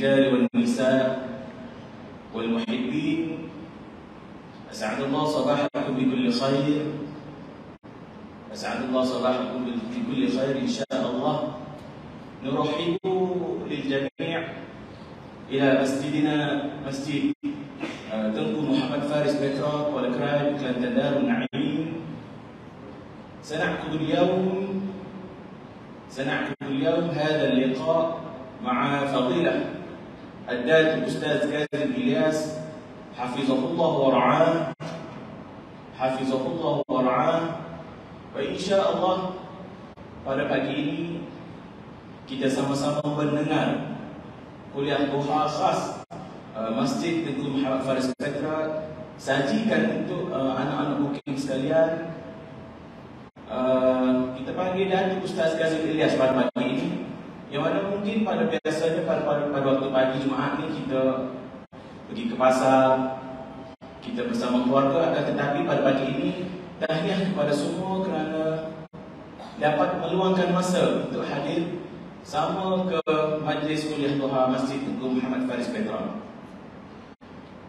الرجال والنساء والمحبين، أسعد الله صباحكم بكل خير، أسعد الله صباحكم بكل خير إن شاء الله. نرحب للجميع إلى مسجدنا، مسجد تنقو محمد فارس بتراك والكرايب كلانتن دار النعيم. سنعقد اليوم هذا اللقاء مع فضيلة الداعية الأستاذ كاظم إلياس حفظه الله ورعاه. وإن شاء الله pada pagi ini kita sama-sama mendengar kuliah duha khas Masjid Tengku Muhammad Faris Petra, sajikan untuk anak-anak mukim sekalian. Kita panggil Datuk Ustaz Kazim Ilyas pada pagi ini, yang mana mungkin pada biasanya pada waktu pagi Jumaat ni kita pergi ke pasar, kita bersama keluarga, akan tetapi pada pagi ini tahniah kepada semua kerana dapat meluangkan masa untuk hadir sama ke majlis kuliah duha Masjid Tengku Muhammad Faris Petra.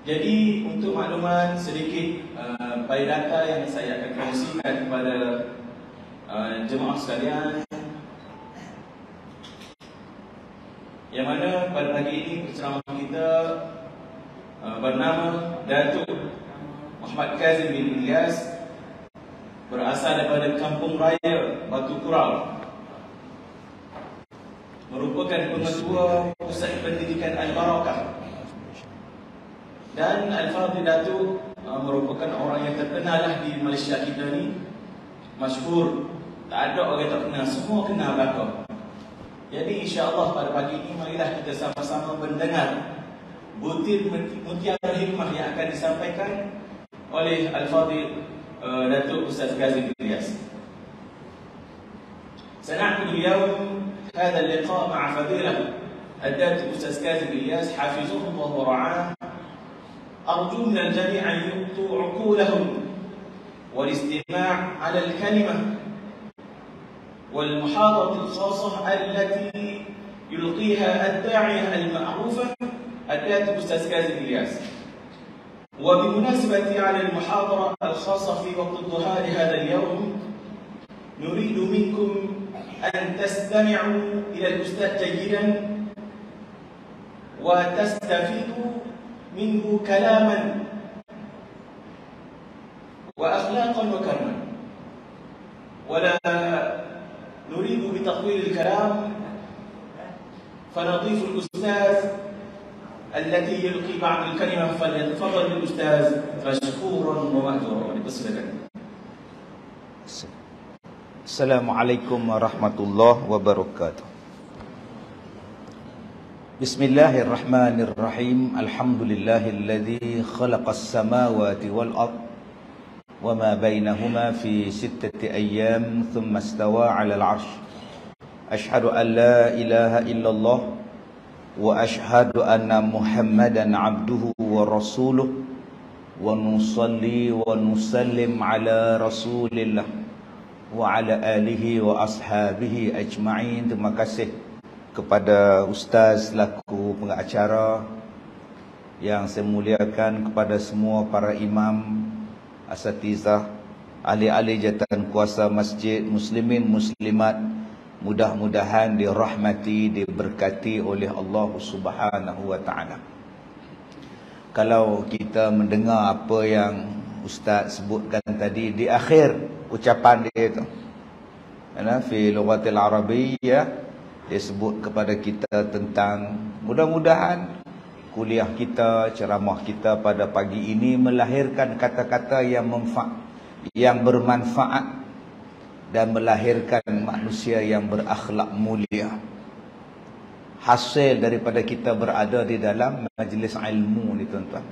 Jadi untuk makluman sedikit biodata yang saya akan kongsikan kepada jemaah sekalian, yang mana pada pagi ini penceramah kita bernama Datuk Muhammad Kazim bin Ilyas, berasal daripada Kampung Raya Batu Kurau, merupakan pengetua Pusat Pendidikan Al-Barakah. Dan Al-Fadhil Datuk merupakan orang yang terkenal lah di Malaysia kita ni, masyhur, tak ada orang tak kenal, semua kenal belakang. Jadi insya-Allah pada pagi ini marilah kita sama-sama mendengar butir mutiara hikmah yang akan disampaikan oleh Al-Fadhil Datuk Ustaz Kazim Ilyas. سنعقد اليوم هذا اللقاء مع فضيلة الداعية الأستاذ كاظم إلياس حفظه الله ورعاه. أرجو من الجميع أن يؤتوا عقولهم والاستماع على الكلمة والمحاضرة الخاصة التي يلقيها الداعية المعروفة الداعية الأستاذ كاظم إلياس. وبمناسبة على المحاضرة الخاصة في وقت الضحى لهذا اليوم، نريد منكم أن تستمعوا إلى الأستاذ جيدا وتستفيدوا منه كلاما وأخلاقا وكرما، ولا نريد بتطويل الكلام، فنضيف الأستاذ الذي يلقي بعض الكلمة، فليتفضل الأستاذ مشكورا ومأجورا. بسم الله. Assalamualaikum warahmatullahi wabarakatuh. Bismillahirrahmanirrahim. Alhamdulillahilladzi khalaqas samawati wal ard wa ma bainahuma fi sittati ayyam thumma istawa 'alal 'arsy. Asyhadu an la ilaha illallah wa asyhadu anna Muhammadan 'abduhu wa rasuluh wa nusalli wa nusallim 'ala Rasulillah wa ala alihi wa ashabihi ajma'in. Terima kasih kepada Ustaz selaku pengacara yang saya muliakan, kepada semua para imam, asatizah, ahli-ahli jawatan kuasa masjid, muslimin muslimat, mudah-mudahan dirahmati, diberkati oleh Allah Subhanahu wa taala. Kalau kita mendengar apa yang Ustaz sebutkan tadi di akhir ucapan dia itu, fi lughatil arabiyyah, dia sebut kepada kita tentang mudah-mudahan kuliah kita, ceramah kita pada pagi ini melahirkan kata-kata yang bermanfaat dan melahirkan manusia yang berakhlak mulia. Hasil daripada kita berada di dalam majlis ilmu ni, tuan-tuan.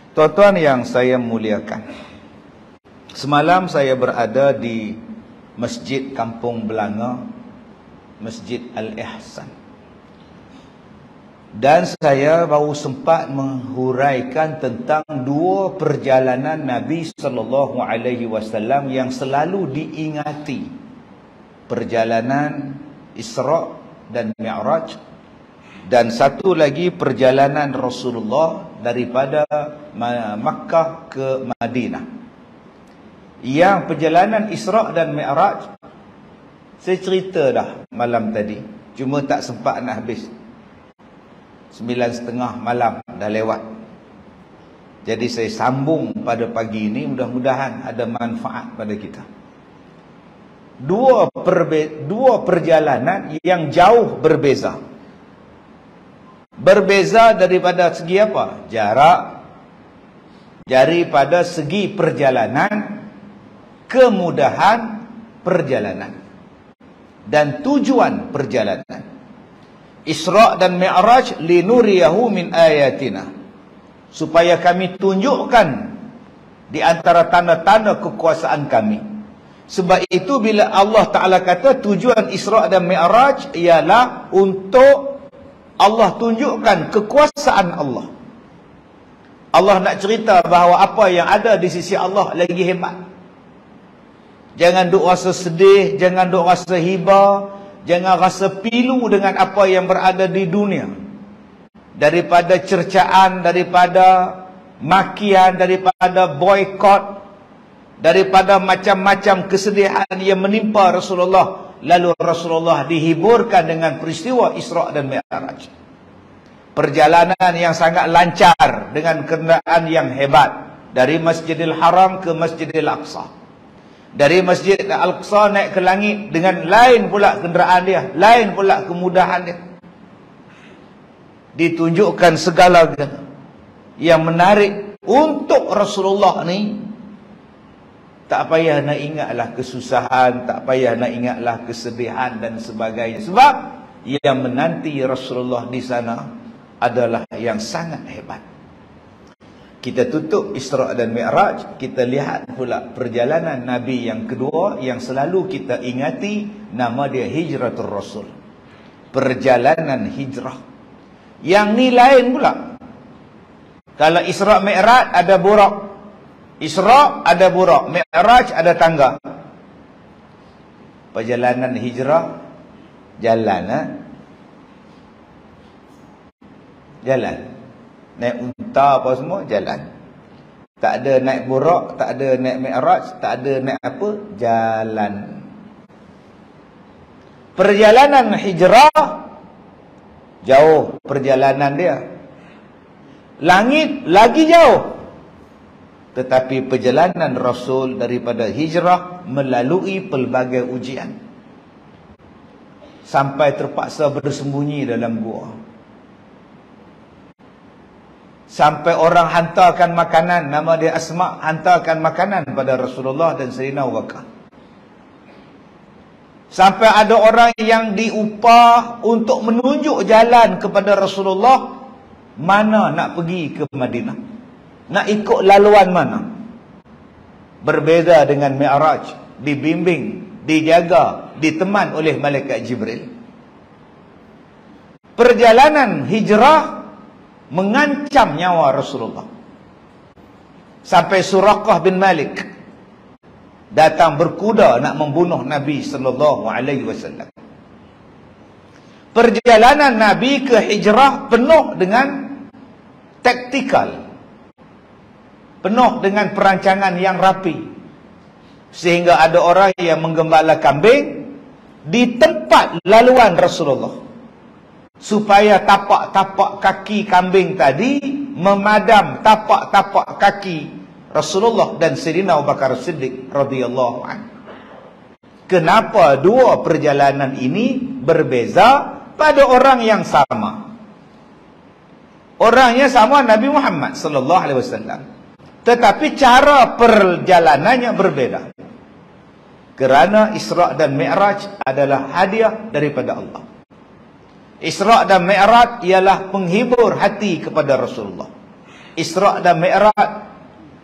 Tuan-tuan yang saya muliakan, semalam saya berada di Masjid Kampung Belanga, Masjid Al-Ihsan. Dan saya baru sempat menghuraikan tentang dua perjalanan Nabi SAW yang selalu diingati. Perjalanan Isra' dan Mi'raj Dan satu lagi perjalanan Rasulullah daripada Makkah ke Madinah. Yang perjalanan Isra' dan Mi'raj saya cerita dah malam tadi, cuma tak sempat nak habis. 9:30 malam dah lewat. Jadi saya sambung pada pagi ini, mudah-mudahan ada manfaat pada kita. Dua perjalanan yang jauh berbeza. Berbeza daripada segi apa? Jarak. Daripada segi perjalanan, kemudahan perjalanan, dan tujuan perjalanan. Isra' dan Mi'raj linuriyahu min ayatina, supaya kami tunjukkan di antara tanda-tanda kekuasaan kami. Sebab itu bila Allah Ta'ala kata tujuan Isra' dan Mi'raj ialah untuk Allah tunjukkan kekuasaan Allah. Allah nak cerita bahawa apa yang ada di sisi Allah lagi hebat. Jangan duk rasa sedih, jangan duk rasa hiba, jangan rasa pilu dengan apa yang berada di dunia. Daripada cercaan, daripada makian, daripada boykot, daripada macam-macam kesedihan yang menimpa Rasulullah. Lalu Rasulullah dihiburkan dengan peristiwa Isra' dan Mi'raj. Perjalanan yang sangat lancar dengan kenderaan yang hebat. Dari Masjidil Haram ke Masjidil Aqsa. Dari Masjid Al-Aqsa naik ke langit dengan lain pula kenderaan dia, lain pula kemudahan dia. Ditunjukkan segala yang menarik untuk Rasulullah ni. Tak payah nak ingatlah kesusahan, tak payah nak ingatlah kesedihan dan sebagainya. Sebab yang menanti Rasulullah di sana adalah yang sangat hebat. Kita tutup Isra' dan Mi'raj, kita lihat pula perjalanan Nabi yang kedua yang selalu kita ingati, nama dia Hijratul Rasul. Perjalanan hijrah. Yang ni lain pula. Kalau Isra' Mi'raj ada burak. Isra' ada burak, Mi'raj ada tangga. Perjalanan hijrah, jalan, jalan. Naik unta apa semua, jalan. Tak ada naik burak, tak ada naik Mi'raj, tak ada naik apa, jalan. Perjalanan hijrah, jauh perjalanan dia. Langit lagi jauh. Tetapi perjalanan Rasul daripada hijrah melalui pelbagai ujian. Sampai terpaksa bersembunyi dalam gua. Sampai orang hantarkan makanan, nama dia Asma, hantarkan makanan pada Rasulullah dan Sayyidina Abu Bakar. Sampai ada orang yang diupah untuk menunjuk jalan kepada Rasulullah, mana nak pergi ke Madinah. Nak ikut laluan mana? Berbeza dengan Mi'raj, dibimbing, dijaga, diteman oleh Malaikat Jibril. Perjalanan hijrah mengancam nyawa Rasulullah. Sampai Suraqah bin Malik datang berkuda nak membunuh Nabi sallallahu alaihi wasallam. Perjalanan Nabi ke hijrah penuh dengan taktikal, penuh dengan perancangan yang rapi. Sehingga ada orang yang menggembala kambing di tempat laluan Rasulullah, supaya tapak-tapak kaki kambing tadi memadam tapak-tapak kaki Rasulullah dan Sayyidina Abu Bakar Siddiq radhiyallahu anhu. Kenapa dua perjalanan ini berbeza pada orang yang sama? Orangnya sama, Nabi Muhammad sallallahu alaihi wasallam. Tetapi cara perjalanannya berbeda. Kerana Isra' dan Mi'raj adalah hadiah daripada Allah. Isra' dan Mi'raj ialah penghibur hati kepada Rasulullah. Isra' dan Mi'raj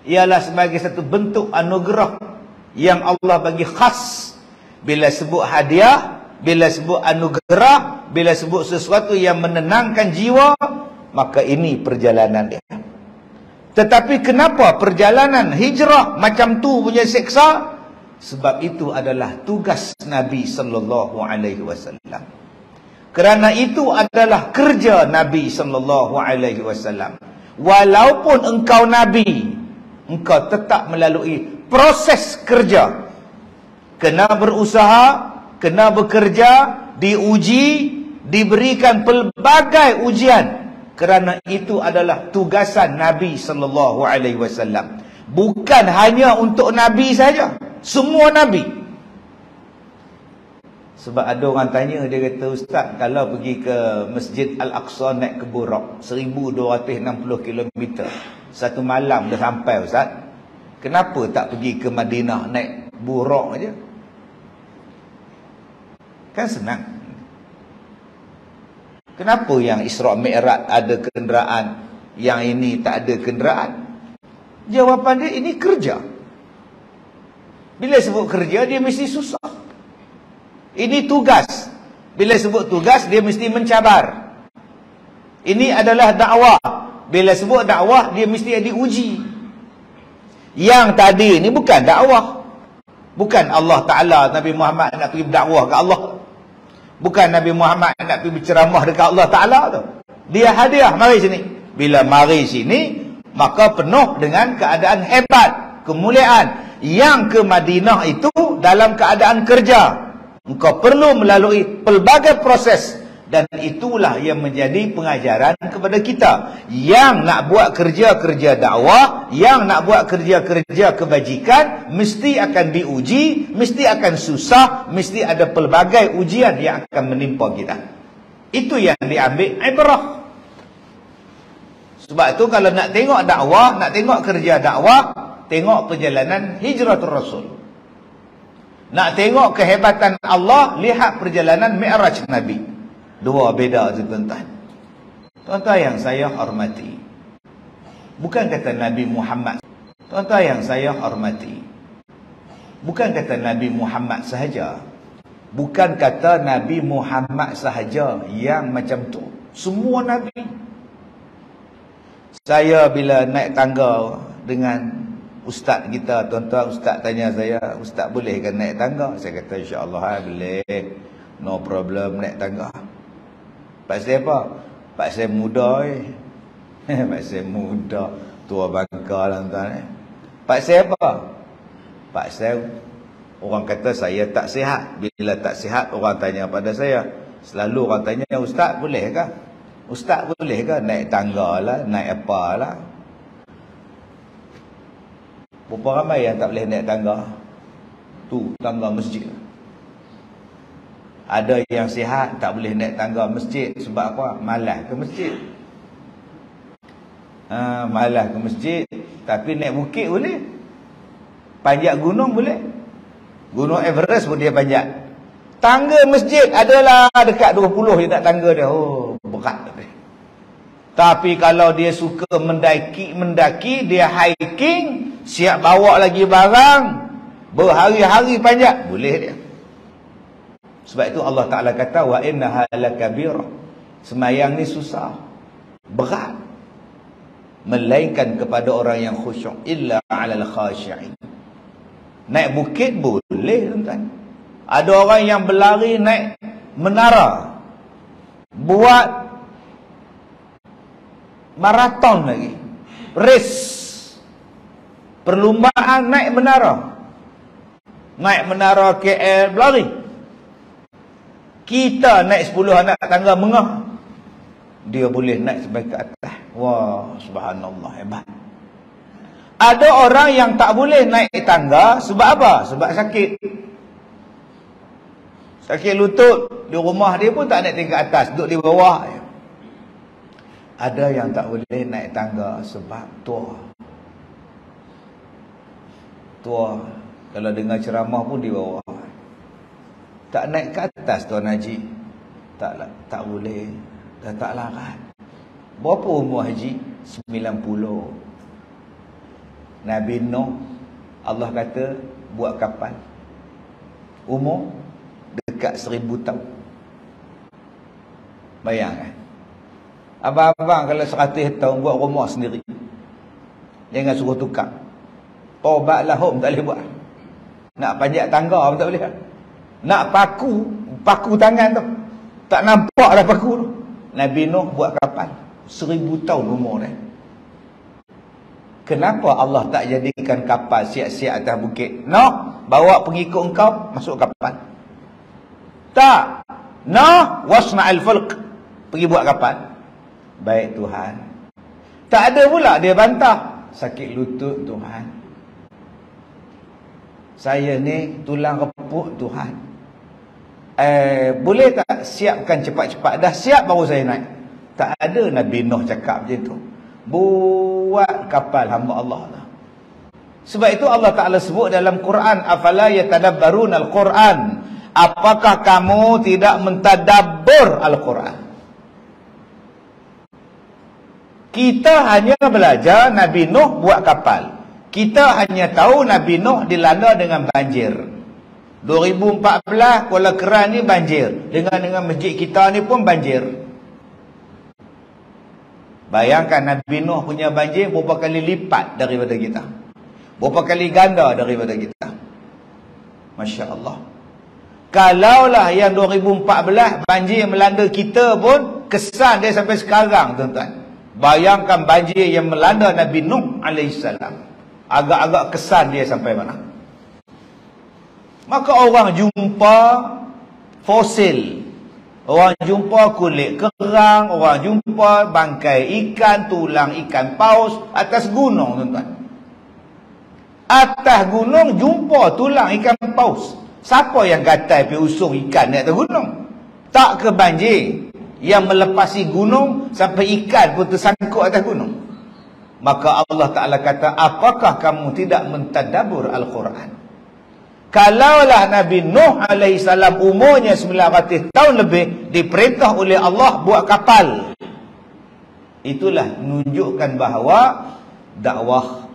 ialah sebagai satu bentuk anugerah yang Allah bagi khas. Bila sebut hadiah, bila sebut anugerah, bila sebut sesuatu yang menenangkan jiwa, maka ini perjalanan dia. Tetapi kenapa perjalanan hijrah macam tu punya seksa? Sebab itu adalah tugas Nabi sallallahu alaihi wasallam. Kerana itu adalah kerja Nabi SAW. Walaupun engkau Nabi, engkau tetap melalui proses kerja. Kena berusaha, kena bekerja, diuji, diberikan pelbagai ujian. Kerana itu adalah tugasan Nabi SAW. Bukan hanya untuk Nabi saja, semua Nabi. Sebab ada orang tanya, dia kata, Ustaz, kalau pergi ke Masjid Al-Aqsa naik ke Buraq 1260 km, satu malam dah sampai, Ustaz. Kenapa tak pergi ke Madinah naik Buraq aja? Kan senang. Kenapa yang Isra' Mi'raj ada kenderaan, yang ini tak ada kenderaan? Jawapan dia, ini kerja. Bila sebut kerja, dia mesti susah. Ini tugas. Bila sebut tugas, dia mesti mencabar. Ini adalah dakwah. Bila sebut dakwah, dia mesti diuji. Yang tadi ini bukan dakwah. Bukan Allah Ta'ala, Nabi Muhammad nak pergi berdakwah ke Allah. Bukan Nabi Muhammad nak pergi berceramah dekat Allah Ta'ala tu. Dia hadiah, mari sini. Bila mari sini, maka penuh dengan keadaan hebat, kemuliaan. Yang ke Madinah itu dalam keadaan kerja. Engkau perlu melalui pelbagai proses. Dan itulah yang menjadi pengajaran kepada kita. Yang nak buat kerja-kerja dakwah, yang nak buat kerja-kerja kebajikan, mesti akan diuji, mesti akan susah, mesti ada pelbagai ujian yang akan menimpa kita. Itu yang diambil ibrah. Sebab itu kalau nak tengok dakwah, nak tengok kerja dakwah, tengok perjalanan Hijratul Rasul. Nak tengok kehebatan Allah, lihat perjalanan Mi'raj Nabi. Dua beda tu tuan-tuan. Tuan-tuan yang saya hormati, bukan kata Nabi Muhammad. Tuan-tuan yang saya hormati, bukan kata Nabi Muhammad sahaja. Bukan kata Nabi Muhammad sahaja yang macam tu. Semua Nabi. Saya bila naik tangga dengan ustaz kita, tuan-tuan, ustaz tanya saya, Ustaz boleh kan naik tangga? Saya kata insya-Allah boleh. No problem naik tangga. Pasal apa? Pasal muda pasal muda, tua bangka lah tuan. Pasal apa? Pasal orang kata saya tak sihat. Bila tak sihat, orang tanya pada saya. Selalu orang tanya, Ustaz boleh ke? Ustaz boleh ke naik tangga lah, naik apa lah? Berapa ramai yang tak boleh naik tangga? Tu, tangga masjid. Ada yang sihat tak boleh naik tangga masjid. Sebab apa? Malas ke masjid. Malas ke masjid. Tapi naik bukit boleh. Panjat gunung boleh. Gunung Everest pun dia panjat. Tangga masjid adalah dekat 20 je tak tangga dia. Oh, berat dia. Tapi kalau dia suka mendaki, dia hiking, siap bawa lagi barang, berhari-hari panjat, boleh dia. Sebab itu Allah Ta'ala kata, wa innaha lakabirah. Semayang ni susah, berat, melainkan kepada orang yang khusyuk. Illa alal khasyi'in. Naik bukit boleh, tuan-tuan. Ada orang yang berlari naik menara, buat maraton lagi, race, perlumbaan naik menara. Naik menara KL berlari. Kita naik 10 anak tangga mengah, dia boleh naik sampai ke atas. Wah, subhanallah, hebat. Ada orang yang tak boleh naik tangga sebab apa? Sebab sakit. Sakit lutut. Di rumah dia pun tak naik tingkat atas, duduk di bawah. Ada yang tak boleh naik tangga sebab tua. Tua, kalau dengar ceramah pun di bawah. Tak naik ke atas, Tuan Haji. Tak boleh. Dah tak larat. Berapa umur Haji? 90. Nabi Nuh, Allah kata buat kapal. Umur dekat 1000 tahun. Bayangkan. Abang-abang kalau 100 tahun buat rumah sendiri, jangan suruh tukar. Taubatlah home tak boleh buat. Nak panjat tangga pun tak boleh. Nak paku tangan tu, Tak nampak dah paku tu. Nabi Nuh buat kapal 1000 tahun umur dia. Kenapa Allah tak jadikan kapal siap-siap atas bukit? Nuh, bawa pengikut engkau masuk kapal. Tak. Nuh, wasna'al fulk. Pergi buat kapal. Baik Tuhan. Tak ada pula dia bantah. Sakit lutut Tuhan. Saya ni tulang repuk Tuhan. Boleh tak siapkan cepat-cepat? Dah siap baru saya naik. Tak ada Nabi Nuh cakap macam tu. Buat kapal hamba Allah lah. Sebab itu Allah Ta'ala sebut dalam Quran, afala yatadabbarun al-Quran. Apakah kamu tidak mentadabbur Al-Quran? Kita hanya belajar Nabi Nuh buat kapal. Kita hanya tahu Nabi Nuh dilanda dengan banjir. 2014 Kuala Keran ni banjir. Dengan masjid kita ni pun banjir. Bayangkan Nabi Nuh punya banjir berapa kali lipat daripada kita. Berapa kali ganda daripada kita. Masya Allah. Kalaulah yang 2014 banjir melanda kita pun, kesan dia sampai sekarang tuan-tuan. Bayangkan banjir yang melanda Nabi Nuh AS. Agak-agak kesan dia sampai mana. Maka orang jumpa fosil. Orang jumpa kulit kerang, orang jumpa bangkai ikan, tulang ikan paus atas gunung tuan-tuan. Atas gunung jumpa tulang ikan paus. Siapa yang gatai pergi usung ikan di atas gunung? Tak ke banjir yang melepasi gunung sampai ikan pun tersangkut atas gunung. Maka Allah Ta'ala kata, apakah kamu tidak mentadabbur Al-Quran? Kalaulah Nabi Nuh AS umurnya 900 tahun lebih, diperintah oleh Allah buat kapal. Itulah menunjukkan bahawa dakwah,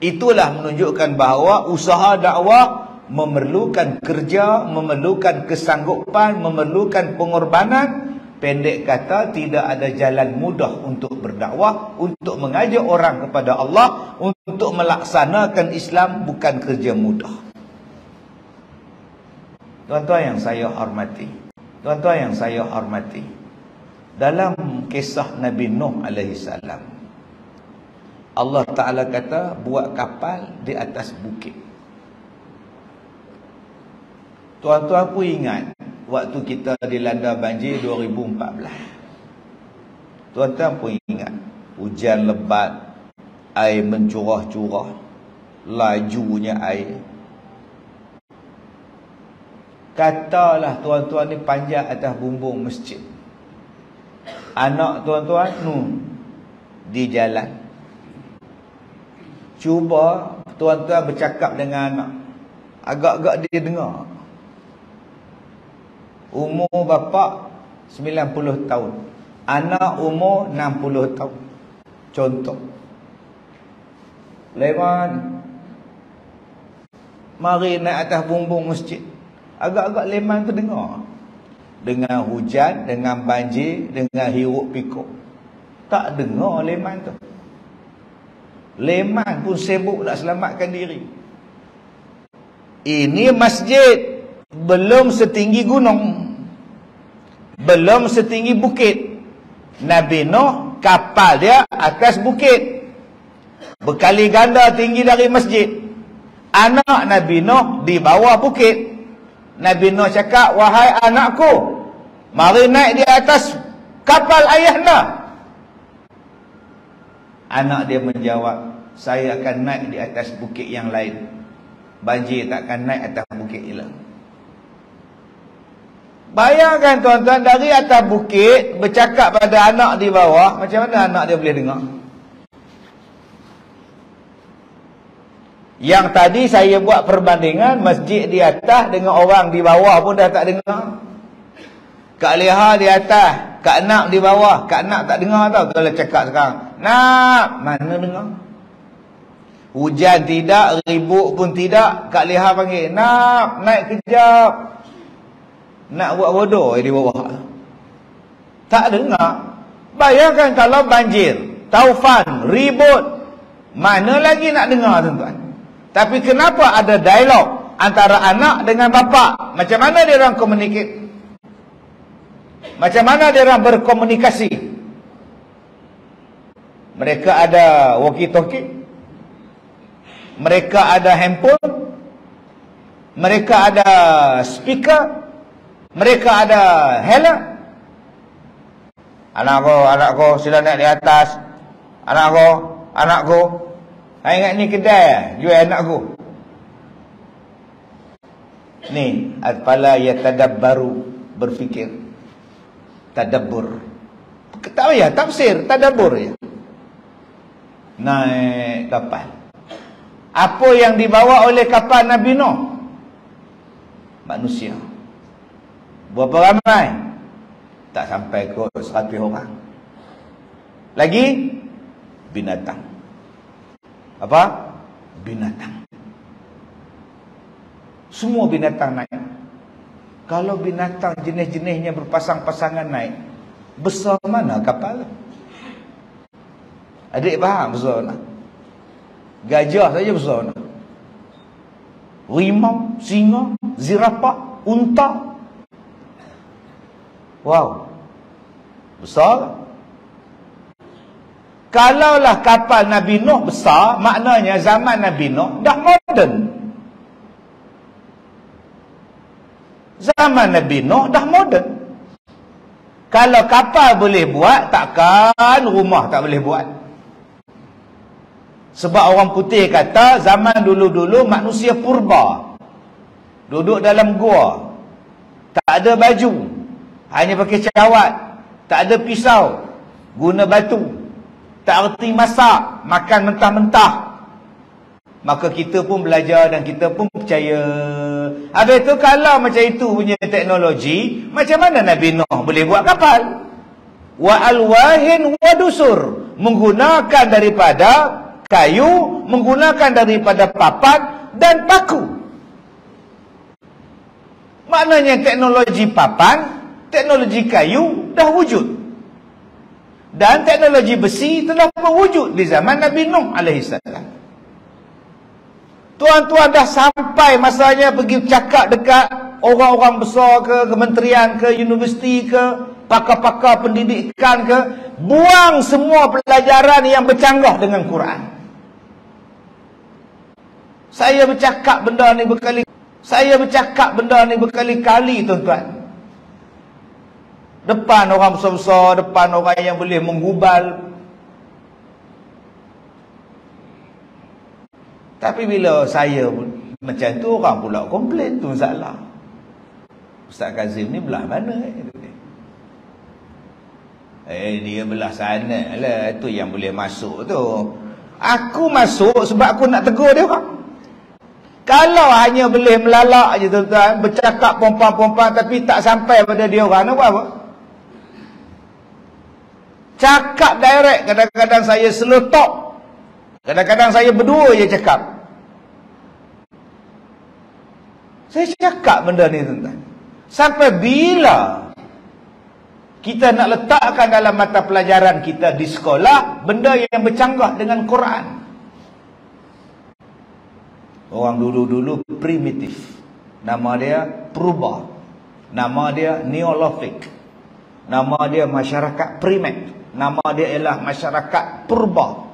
itulah menunjukkan bahawa usaha dakwah memerlukan kerja, memerlukan kesanggupan, memerlukan pengorbanan. Pendek kata, tidak ada jalan mudah untuk berdakwah, untuk mengajak orang kepada Allah, untuk melaksanakan Islam bukan kerja mudah. Tuan-tuan yang saya hormati, tuan-tuan yang saya hormati, dalam kisah Nabi Nuh AS, Allah Ta'ala kata buat kapal di atas bukit. Tuan-tuan pun ingat waktu kita dilanda banjir 2014. Tuan-tuan pun ingat hujan lebat, air mencurah-curah, lajunya air. Katalah tuan-tuan ni panjat atas bumbung masjid. Anak tuan-tuan di jalan. Cuba tuan-tuan bercakap dengan anak. Agak-agak dia dengar. Umur bapa 90 tahun. Anak umur 60 tahun. Contoh. Leman, mari naik atas bumbung masjid. Agak-agak Leman tu dengar. Dengan hujan, dengan banjir, dengan hiruk pikuk. Tak dengar Leman tu. Leman pun sibuk nak selamatkan diri. Ini masjid belum setinggi gunung, belum setinggi bukit. Nabi Nuh kapal dia atas bukit, berkali ganda tinggi dari masjid. Anak Nabi Nuh di bawah bukit. Nabi Nuh cakap, wahai anakku, mari naik di atas kapal ayah anda. Anak dia menjawab, saya akan naik di atas bukit yang lain. Banjir tak akan naik atas bukit hilang. Bayangkan tuan-tuan, dari atas bukit bercakap pada anak di bawah, macam mana anak dia boleh dengar? Yang tadi saya buat perbandingan masjid di atas dengan orang di bawah pun dah tak dengar. Kak Leha di atas, Kak Nak di bawah. Kak Nak tak dengar tau kalau cakap sekarang. Nak, mana dengar? Hujan tidak, ribut pun tidak. Kak Leha panggil, Nak, naik kejap. Nak buat bodoh di bawah. Tak dengar. Bayangkan kalau banjir, taufan, ribut, mana lagi nak dengar tuan-tuan? Tapi kenapa ada dialog antara anak dengan bapa? Macam mana dia orang communicate? Macam mana dia orang berkomunikasi? Mereka ada walkie-talkie, mereka ada handphone, mereka ada speaker, mereka ada helm. Anakku, sila naik di atas. Anakku. Saya ingat ni kedai jual anakku. Ni, al-fala yatadabbaru, berfikir. Tadabbur. Tak payah tafsir, tadabbur je. Naik kapal. Apa yang dibawa oleh kapal Nabi Nuh? Manusia. Berapa ramai? Tak sampai kot 100 orang. Lagi binatang. Apa? Binatang. Semua binatang naik. Kalau binatang jenis-jenisnya berpasang-pasangan naik, besar mana kapal? Adik faham besar mana? Gajah saja besar mana? Rimau, singa, zirafah, unta. Wow, besar. Kalaulah kapal Nabi Nuh besar, maknanya zaman Nabi Nuh dah moden. Zaman Nabi Nuh dah moden. Kalau kapal boleh buat, takkan rumah tak boleh buat. Sebab orang putih kata zaman dulu-dulu manusia purba, duduk dalam gua, tak ada baju, hanya pakai cawat, tak ada pisau, guna batu, tak erti masak, makan mentah-mentah. Maka kita pun belajar dan kita pun percaya. Habis tu kalau macam itu punya teknologi, macam mana Nabi Nuh boleh buat kapal? Wa alwahin wa dusur, menggunakan daripada kayu, menggunakan daripada papan dan paku. Maknanya teknologi papan, teknologi kayu dah wujud. Dan teknologi besi telah berwujud di zaman Nabi Nuh alaihissalam. Tuan-tuan dah sampai masanya pergi cakap dekat orang-orang besar ke, kementerian ke, universiti ke, pakar-pakar pendidikan ke, buang semua pelajaran yang bercanggah dengan Quran. Saya bercakap benda ni berkali-kali, tuan-tuan. Depan orang besar-besar, depan orang yang boleh menggubal. Tapi bila saya macam tu, orang pula komplain tu salah. Ustaz Kazim ni belah mana? Dia belah sana lah. Itu yang boleh masuk tu. Aku masuk sebab aku nak tegur dia orang. Kalau hanya boleh melalak je tuan-tuan, bercakap pompa-pompa tapi tak sampai pada dia orang, nak buat apa? Cakap direct, kadang-kadang saya seletok. Kadang-kadang saya berdua je cakap. Saya cakap benda ni tuan-tuan. Sampai bila kita nak letakkan dalam mata pelajaran kita di sekolah benda yang bercanggah dengan Quran? Orang dulu-dulu primitif. Nama dia purba. Nama dia neolithic. Nama dia masyarakat primat. Nama dia ialah masyarakat purba.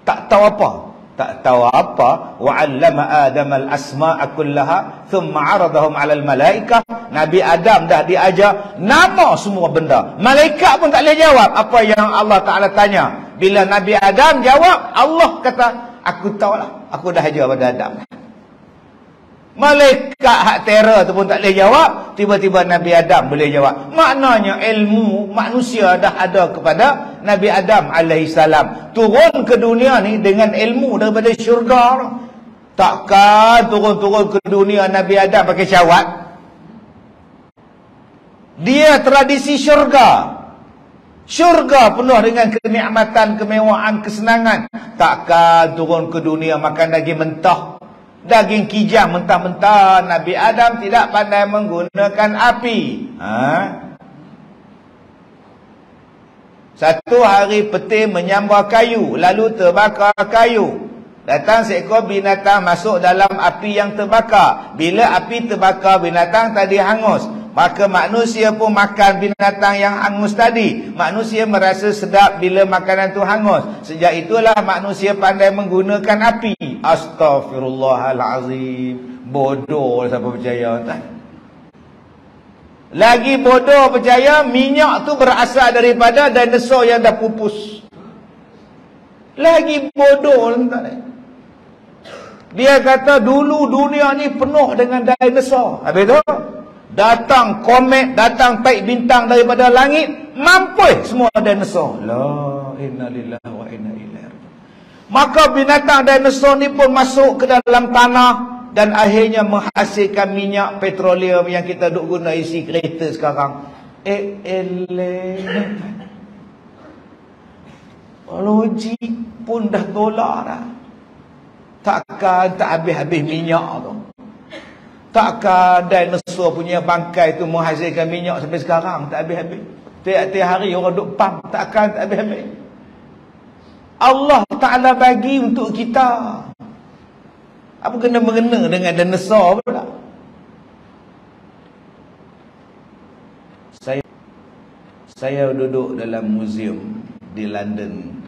Tak tahu apa. Tak tahu apa. Wa 'allama Adam al-asma'a kullaha thumma 'aradahum 'ala al-malaikah. Nabi Adam dah diajar nama semua benda. Malaikat pun tak boleh jawab apa yang Allah Taala tanya. Bila Nabi Adam jawab, Allah kata, aku tahulah. Aku dah ajar pada Adam. Malaikat hak terror tu pun tak boleh jawab, tiba-tiba Nabi Adam boleh jawab. Maknanya ilmu manusia dah ada kepada Nabi Adam alaihissalam. Turun ke dunia ni dengan ilmu daripada syurga. Takkan turun-turun ke dunia Nabi Adam pakai cawat. Dia tradisi syurga. Syurga penuh dengan kenikmatan, kemewahan, kesenangan. Takkan turun ke dunia makan daging mentah, daging kijang mentah-mentah. Nabi Adam tidak pandai menggunakan api. Satu hari peti menyambar kayu, lalu terbakar kayu. Datang seekor binatang masuk dalam api yang terbakar. Bila api terbakar, binatang tadi hangus. Maka manusia pun makan binatang yang hangus tadi. Manusia merasa sedap bila makanan tu hangus. Sejak itulah manusia pandai menggunakan api. Astaghfirullahalazim. Bodoh siapa percaya tak? Lagi bodoh percaya minyak tu berasal daripada dinosaur yang dah pupus. Lagi bodoh tak? Dia kata dulu dunia ni penuh dengan dinosaur. Habis tu datang komet, datang taik bintang daripada langit, mampus semua dinosaur. La innalillahi wa inna ilaihi raji'un. Maka binatang dinosaur ni pun masuk ke dalam tanah dan akhirnya menghasilkan minyak petroleum yang kita duk guna isi kereta sekarang. Logik pun dah tolak dah. Takkan tak habis-habis minyak tu. Takkan dinosaur punya bangkai tu menghasilkan minyak sampai sekarang tak habis-habis. Tiap-tiap hari orang duk pam, takkan tak habis-habis. Allah Ta'ala bagi untuk kita. Apa kena mengena dengan dinosaur pula? Saya duduk dalam museum di London.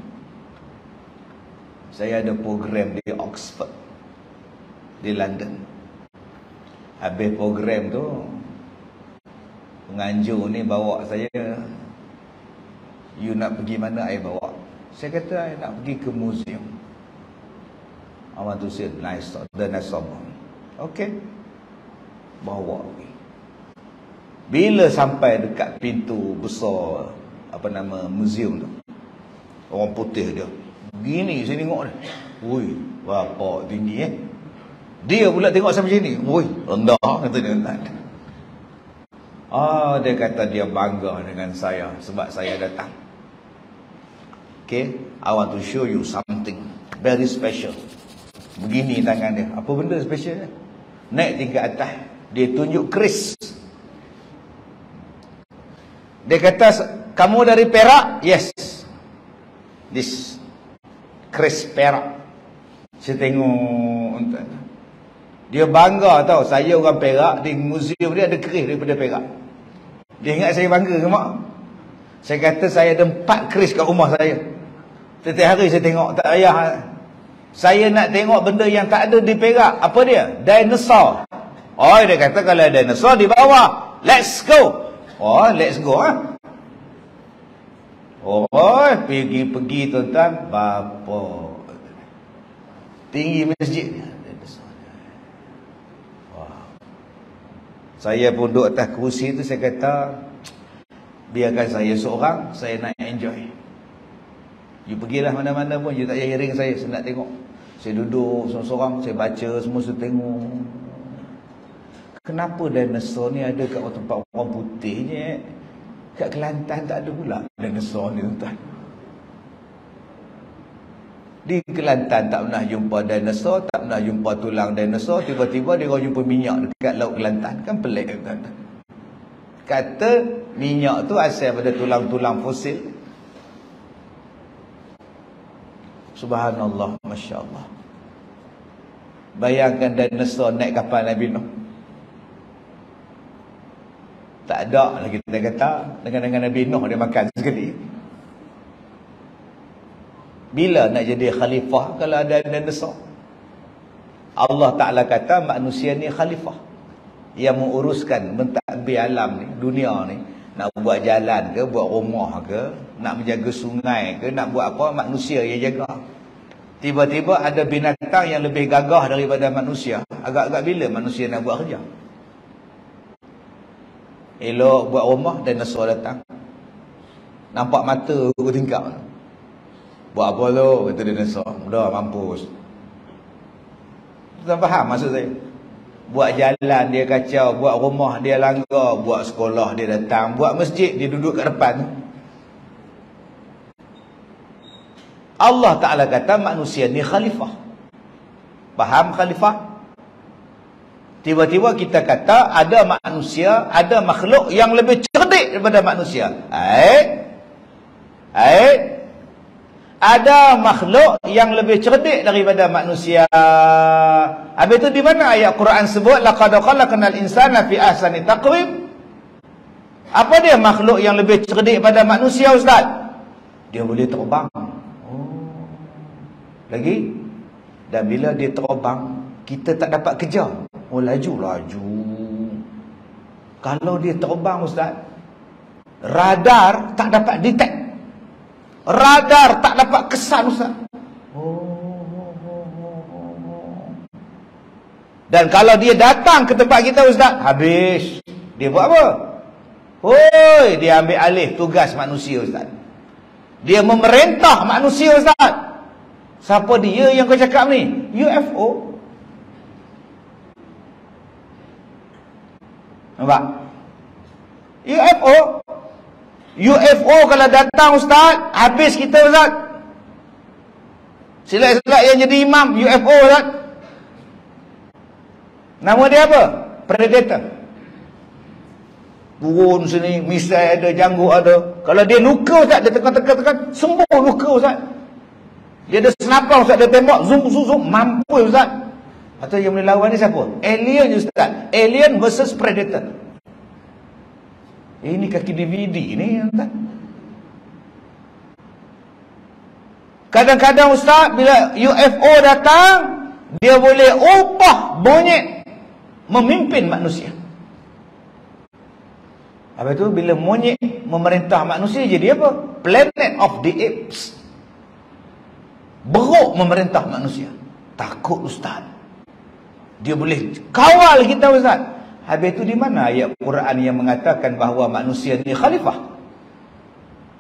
Saya ada program di Oxford di London. Habis program tu, penganjur ni bawa saya, you nak pergi mana, saya bawa. Saya kata saya nak pergi ke museum. I want to see the dinosaur. Okay, bawa pergi. Bila sampai dekat pintu besar museum tu, orang putih dia gini, saya tengok dia, ui, berapa tinggi Dia pula tengok sampai sini, ui, rendah, kata dia. Dia kata dia bangga dengan saya sebab saya datang. Okay, I want to show you something very special. Begini tangan dia. Apa benda special? Naik tingkat atas, dia tunjuk keris. Dia kata, kamu dari Perak? Yes. This keris Perak. Saya tengok, dia bangga tau, saya orang Perak, di museum dia ada keris daripada Perak. Dia ingat saya bangga ke mak? Saya kata saya ada 4 keris kat rumah saya. Setiap hari saya tengok, tak payah. Saya nak tengok benda yang tak ada di Perak. Apa dia? Dinosaur. Oh, dia kata kalau ada dinosaur di bawah, let's go. Oh, let's go Oh, pergi tuan-tuan, bapa tinggi masjid dia. Saya pun duduk atas kerusi tu, saya kata biarkan saya seorang, saya nak enjoy. You pergilah mana-mana pun, you tak payah iring saya nak tengok. Saya duduk seorang-seorang, saya baca semua, saya tengok. Kenapa dinosaur ni ada kat tempat orang putih ni? Kat Kelantan tak ada pula dinosaur ni tuan-tuan. Di Kelantan tak pernah jumpa dinosaur, tak pernah jumpa tulang dinosaur, tiba-tiba dia orang jumpa minyak dekat laut Kelantan. Kan pelik kan? Kata minyak tu asal pada tulang-tulang fosil. Subhanallah, Masya Allah. Bayangkan dinosaur naik kapal Nabi Nuh. Tak ada lagi kita kata dengan Nabi Nuh dia makan sekali. Bila nak jadi khalifah kalau ada dinosaur? Allah Ta'ala kata manusia ni khalifah yang menguruskan, mentadbir alam ni, dunia ni. Nak buat jalan ke, buat rumah ke, nak menjaga sungai ke, nak buat apa, manusia yang jaga. Tiba-tiba ada binatang yang lebih gagah daripada manusia. Agak-agak bila manusia nak buat kerja? Elok buat rumah, dinosaur datang. Nampak mata aku tingkap. Buat apa tu? Kata dinosaur. Dah mampus. Tak faham maksud saya? Buat jalan dia kacau, buat rumah dia langgar, buat sekolah dia datang, buat masjid dia duduk kat depan. Allah Ta'ala kata manusia ni khalifah. Faham khalifah? Tiba-tiba kita kata ada manusia, ada makhluk yang lebih cerdik daripada manusia. Ada makhluk yang lebih cerdik daripada manusia. Habis itu di mana ayat Quran sebut laqad khalaqnal insana fi ahsani taqwim? Apa dia makhluk yang lebih cerdik pada manusia, Ustaz? Dia boleh terbang. Oh. Lagi? Dan bila dia terbang, kita tak dapat kejar. Oh, laju. Kalau dia terbang, Ustaz, radar tak dapat detect. Radar tak dapat kesan, Ustaz. Dan kalau dia datang ke tempat kita, Ustaz, habis. Dia buat apa? Hoi, dia ambil alih tugas manusia, Ustaz. Dia memerintah manusia, Ustaz. Siapa dia yang kau cakap ni? UFO. Nampak? UFO kalau datang, Ustaz, habis kita, Ustaz. Silat-silat yang jadi imam UFO, Ustaz. Nama dia apa? Predator. Turun sini, misai ada, janggut ada. Kalau dia luka, Ustaz, dia tekan, sembuh luka, Ustaz. Dia ada senapang, Ustaz, dia tembak, zoom, mampu, Ustaz. Atau yang boleh lawan ni siapa? Alien, Ustaz. Alien versus Predator. Ini kaki DVD ni, Ustaz. Kadang-kadang, Ustaz, bila UFO datang, dia boleh ubah monyet memimpin manusia. Habis tu bila monyet memerintah manusia jadi apa? Planet of the Apes. Beruk memerintah manusia. Takut, Ustaz. Dia boleh kawal kita, Ustaz. Habis tu di mana ayat Quran yang mengatakan bahawa manusia ni khalifah?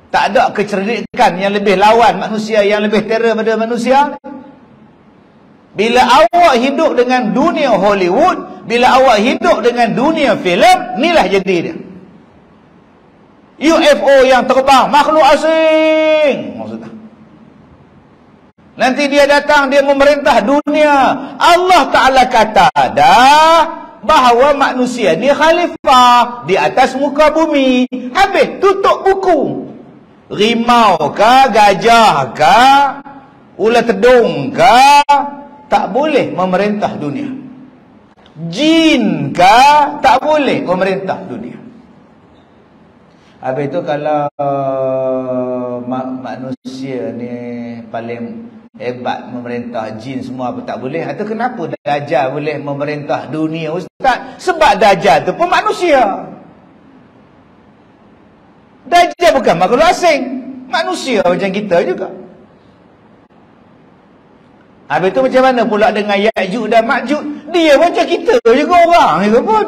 Tak ada kecerdikan yang lebih lawan manusia, yang lebih terror pada manusia. Bila awak hidup dengan dunia Hollywood, bila awak hidup dengan dunia filem, inilah jadi dia. UFO yang terbang, makhluk asing maksudnya. Nanti dia datang, dia memerintah dunia. Allah Ta'ala kata dah bahawa manusia ni khalifah di atas muka bumi. Habis tutup buku. Rimau kah, gajah kah, ular tedung kah, tak boleh memerintah dunia. Jin kah, tak boleh memerintah dunia. Habis itu kalau manusia ni paling hebat memerintah, jin semua apa tak boleh. Atau kenapa Dajjal boleh memerintah dunia, Ustaz? Sebab Dajjal tu pun manusia. Dajjal bukan makhluk asing, manusia macam kita juga. Habis tu macam mana pula dengan Ya'juj dan Ma'juj? Dia macam kita juga orang itu pun.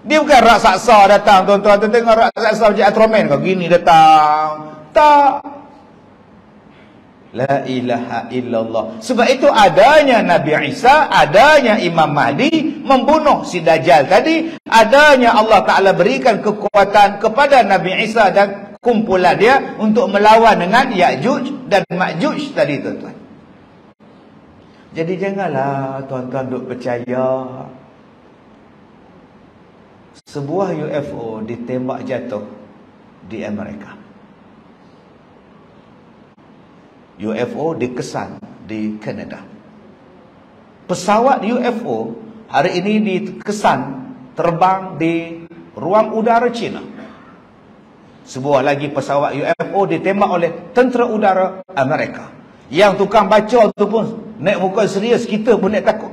Dia bukan raksasa datang, tuan-tuan. Tu tengok raksasa macam Ultraman kau gini datang. Tak. La ilaha illallah. Sebab itu adanya Nabi Isa, adanya Imam Mahdi membunuh si Dajjal tadi, adanya Allah Ta'ala berikan kekuatan kepada Nabi Isa dan kumpulan dia untuk melawan dengan Ya'juj dan Ma'juj tadi, tuan-tuan. Jadi janganlah tuan-tuan duk percaya sebuah UFO ditembak jatuh di Amerika. UFO dikesan di Kanada. Pesawat UFO hari ini dikesan terbang di ruang udara China. Sebuah lagi pesawat UFO ditembak oleh tentera udara Amerika. Yang tukang baca tu pun naik muka serius, kita pun naik takut.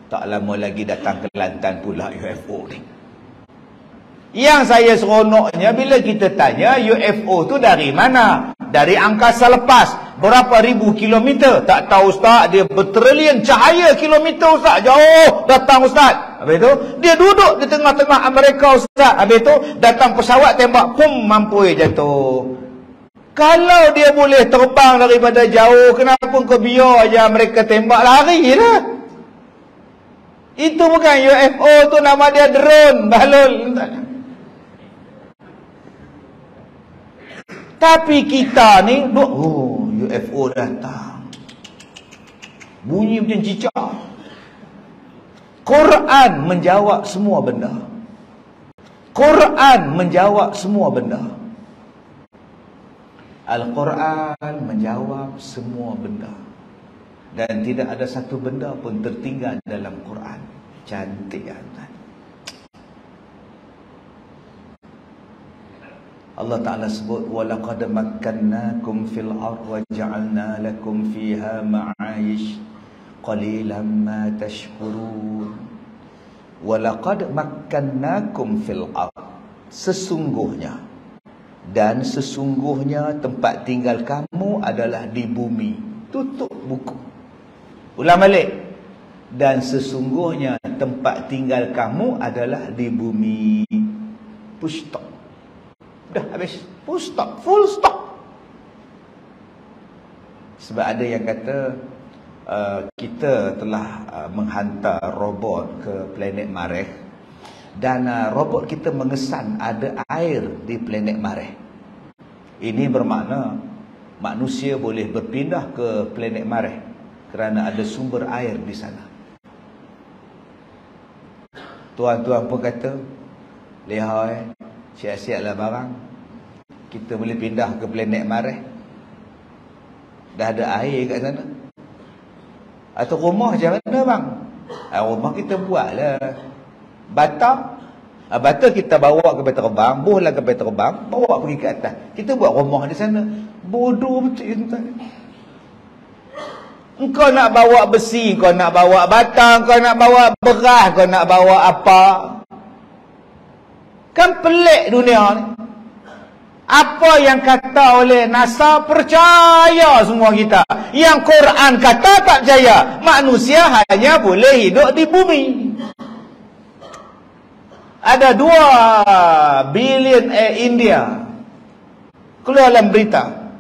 Tak lama lagi datang ke Kelantan pula UFO ni. Yang saya seronoknya bila kita tanya UFO tu dari mana? Dari angkasa lepas. Berapa ribu kilometer? Tak tahu, Ustaz. Dia bertrilion cahaya kilometer, Ustaz. Jauh datang, Ustaz. Habis tu dia duduk di tengah-tengah Amerika, Ustaz. Habis tu datang pesawat tembak, pum, mampu jatuh. Kalau dia boleh terbang daripada jauh, kenapa kau biar aja mereka tembak, lari dah? Itu bukan UFO, tu nama dia drone, balul. Tapi kita ni, oh, UFO datang. Bunyi macam cicak. Quran menjawab semua benda. Quran menjawab semua benda. Al-Quran menjawab semua benda. Dan tidak ada satu benda pun tertinggal dalam Quran. Cantik, kan? Allah Ta'ala sebut walaqad makkannakum fil ard wa ja'alna lakum fiha ma'ayish qalilan ma tashkurun. Walaqad makkannakum fil ard, sesungguhnya dan sesungguhnya tempat tinggal kamu adalah di bumi. Tutup buku. Ulang balik. Dan sesungguhnya tempat tinggal kamu adalah di bumi. Push stop. Dah habis. Push stop. Full stop. Sebab ada yang kata kita telah menghantar robot ke planet Marikh, dan robot kita mengesan ada air di planet Marikh. Ini bermakna manusia boleh berpindah ke planet Marikh kerana ada sumber air di sana. Tuan-tuan pun kata, lihai, siap-siaplah barang, kita boleh pindah ke planet Marikh, dah ada air kat sana. Atau rumah macam mana bang? Rumah kita buatlah bata. Bata kita bawa ke batu terbang, buhlah ke batu terbang, bawa pergi ke atas. Kita buat rumah di sana. Bodoh betul tuan. Engkau nak bawa besi, kau nak bawa bata, kau nak bawa beras, kau nak bawa apa? Kan pelik dunia ni. Apa yang kata oleh NASA percaya semua kita. Yang Quran kata tak percaya. Manusia hanya boleh hidup di bumi. Ada 2 billionaire India keluar dalam berita.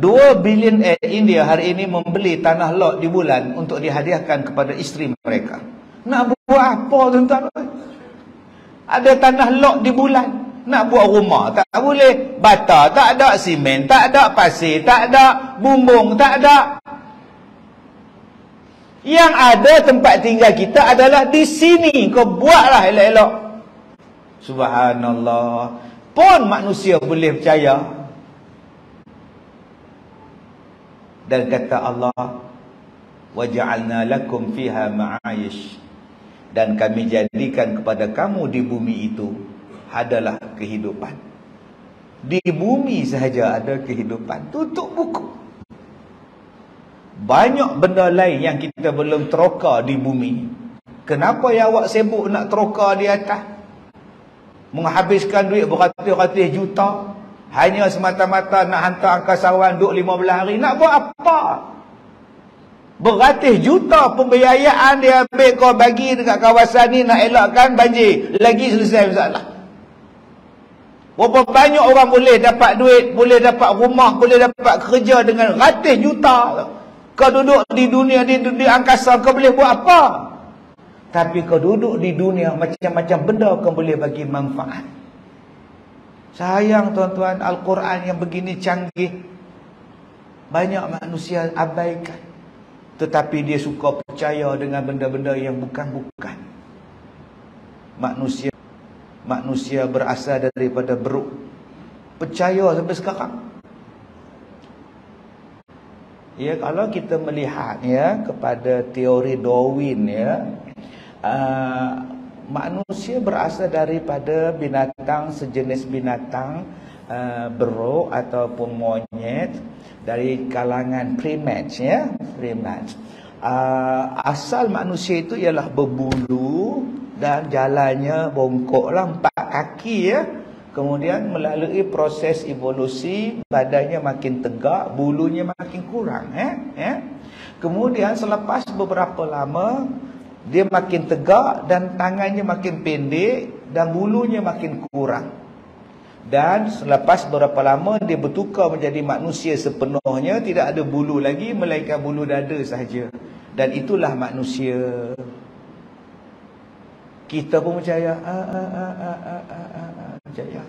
2 billionaire India hari ini membeli tanah lot di bulan untuk dihadiahkan kepada isteri mereka. Nak buat apa tuan-tuan? Ada tanah lot di bulan, nak buat rumah tak boleh. Bata tak ada, simen tak ada, pasir tak ada, bumbung tak ada. Yang ada tempat tinggal kita adalah di sini. Kau buatlah elok-elok. Subhanallah. Pun manusia boleh percaya. Dan kata Allah, waja'alna lakum fiha ma'ayish, dan kami jadikan kepada kamu di bumi itu adalah kehidupan. Di bumi sahaja ada kehidupan. Tutup buku. Banyak benda lain yang kita belum teroka di bumi. Kenapa yang awak sibuk nak teroka di atas? Menghabiskan duit beratus-ratus juta hanya semata-mata nak hantar angkasawan duduk 15 hari. Nak buat apa? Beratus juta pembiayaan dia ambil, kau bagi dekat kawasan ni nak elakkan banjir. Lagi selesai masalah. Berapa banyak orang boleh dapat duit, boleh dapat rumah, boleh dapat kerja dengan ratus juta. Kau duduk di dunia, di angkasa, kau boleh buat apa? Tapi kau duduk di dunia, macam-macam benda kau boleh bagi manfaat. Sayang tuan-tuan, Al-Quran yang begini canggih, banyak manusia abaikan. Tetapi dia suka percaya dengan benda-benda yang bukan-bukan. Manusia berasal daripada beruk. Percaya sampai sekarang. Ya, kalau kita melihat ya kepada teori Darwin ya, manusia berasal daripada binatang sejenis binatang beruk ataupun monyet dari kalangan primates ya, primates. Asal manusia itu ialah berbulu dan jalannya bongkoklah 4 kaki ya. Kemudian melalui proses evolusi badannya makin tegak, bulunya makin kurang ya. Kemudian selepas beberapa lama dia makin tegak dan tangannya makin pendek dan bulunya makin kurang. Dan selepas beberapa lama dia bertukar menjadi manusia sepenuhnya, tidak ada bulu lagi melainkan bulu dada sahaja. Dan itulah manusia. Kita pun percaya, percaya.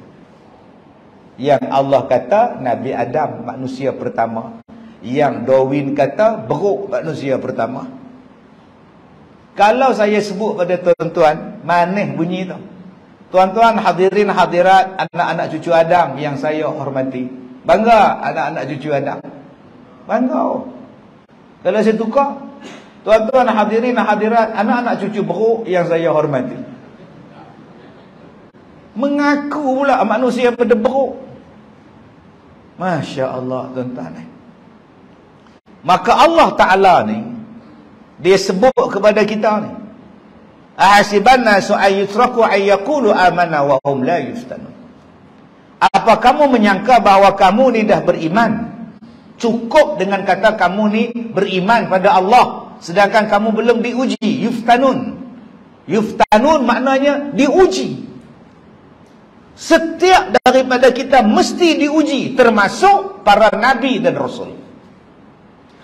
Yang Allah kata Nabi Adam manusia pertama. Yang Darwin kata beruk manusia pertama. Kalau saya sebut pada tuan-tuan, manis bunyi tu. Tuan-tuan hadirin hadirat, anak-anak cucu Adam yang saya hormati. Bangga anak-anak cucu Adam. Bangga. Kalau saya tukar, tuan-tuan hadirin hadirat, anak-anak cucu beruk yang saya hormati. Mengaku pula manusia pada beruk. Masya Allah tuan-tuan. Maka Allah Ta'ala ni, dia sebut kepada kita ni, ahasiban nasu ayyutraku ayyakulu amana wa hum la yuftanun. Apa kamu menyangka bahawa kamu ni dah beriman? Cukup dengan kata kamu ni beriman pada Allah, sedangkan kamu belum diuji. Yuftanun. Yuftanun maknanya diuji. Setiap daripada kita mesti diuji, termasuk para nabi dan rasul.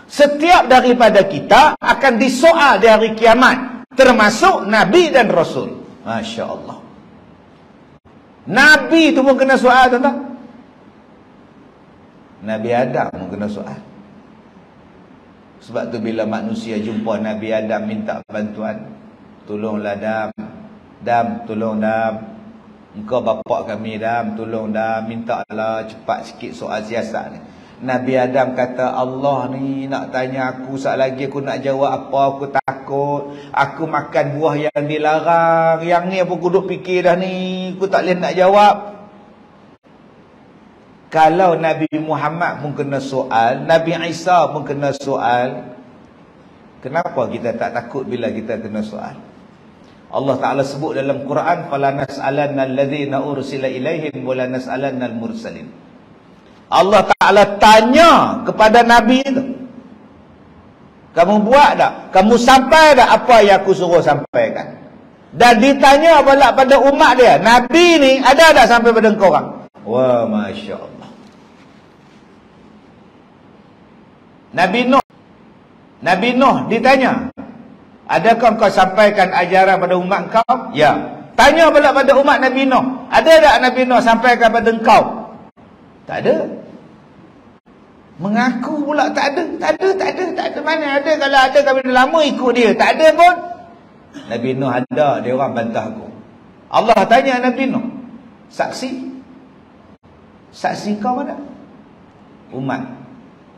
Setiap daripada kita akan disoal di hari kiamat, termasuk nabi dan rasul. Masya Allah. Nabi tu pun kena soal, tuan-tuan. Nabi Adam pun kena soal. Sebab tu bila manusia jumpa Nabi Adam minta bantuan, tolonglah Adam. Adam, tolong Adam. Engkau bapak kami Adam, tolong Adam. Mintalah cepat sikit soal siasat ni. Nabi Adam kata, Allah ni nak tanya aku, sekali lagi aku nak jawab apa, aku takut. Aku makan buah yang dilarang. Yang ni apa aku duk fikir dah ni, aku tak boleh nak jawab. Kalau Nabi Muhammad pun kena soal, Nabi Isa pun kena soal, kenapa kita tak takut bila kita kena soal? Allah Ta'ala sebut dalam Quran, fala nas'alanna alladhina ursila ilaihim wa la nas'alanna al-mursalin. Allah Ta'ala tanya kepada Nabi itu, kamu buat tak? Kamu sampai tak apa yang aku suruh sampaikan? Dan ditanya pula pada umat dia, Nabi ni ada tak sampai pada engkau orang? Wah, Masya Allah. Nabi Nuh ditanya, adakah kau sampaikan ajaran pada umat kau? Ya. Tanya pula pada umat Nabi Nuh, ada tak Nabi Nuh sampaikan pada engkau? Tak ada. Mengaku pula tak ada. Tak ada. Mana ada? Kalau ada, kami dah lama ikut dia. Tak ada pun. Nabi Nuh ada, dia orang bantah aku. Allah tanya Nabi Nuh, saksi kau mana? Umat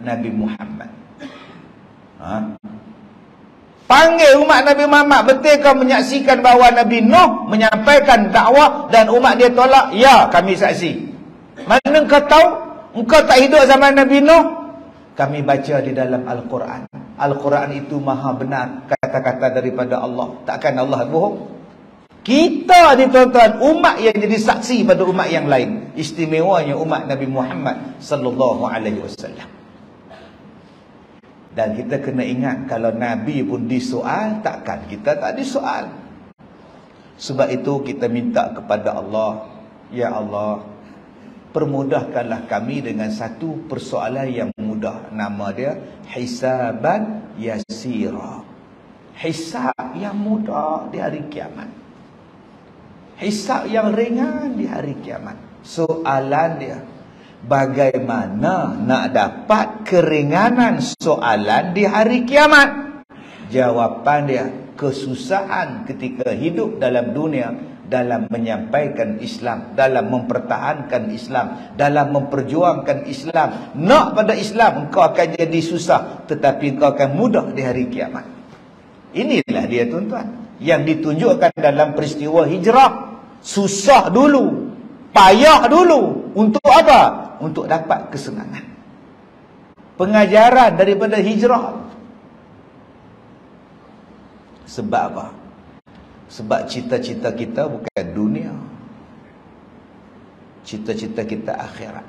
Nabi Muhammad. Panggil umat Nabi Muhammad, betul kau menyaksikan bahawa Nabi Nuh menyampaikan dakwah dan umat dia tolak? Ya, kami saksi. Mana kau tahu? Engkau tak hidup zaman Nabi Nuh? Kami baca di dalam Al-Quran. Al-Quran itu maha benar, kata-kata daripada Allah. Takkan Allah bohong? Kita ni tuan-tuan, umat yang jadi saksi pada umat yang lain. Istimewanya umat Nabi Muhammad sallallahu alaihi wasallam. Dan kita kena ingat, kalau Nabi pun disoal, takkan kita tak disoal. Sebab itu kita minta kepada Allah, ya Allah, permudahkanlah kami dengan satu persoalan yang mudah. Nama dia hisaban yasira. Hisab yang mudah di hari kiamat. Hisab yang ringan di hari kiamat. Soalan dia, bagaimana nak dapat keringanan soalan di hari kiamat? Jawapan dia, kesusahan ketika hidup dalam dunia, dalam menyampaikan Islam, dalam mempertahankan Islam, dalam memperjuangkan Islam. Nak pada Islam, engkau akan jadi susah, tetapi engkau akan mudah di hari kiamat. Inilah dia tuan-tuan, yang ditunjukkan dalam peristiwa hijrah. Susah dulu, payah dulu. Untuk apa? Untuk dapat kesenangan. Pengajaran daripada hijrah. Sebab apa? Sebab cita-cita kita bukan dunia. Cita-cita kita akhirat.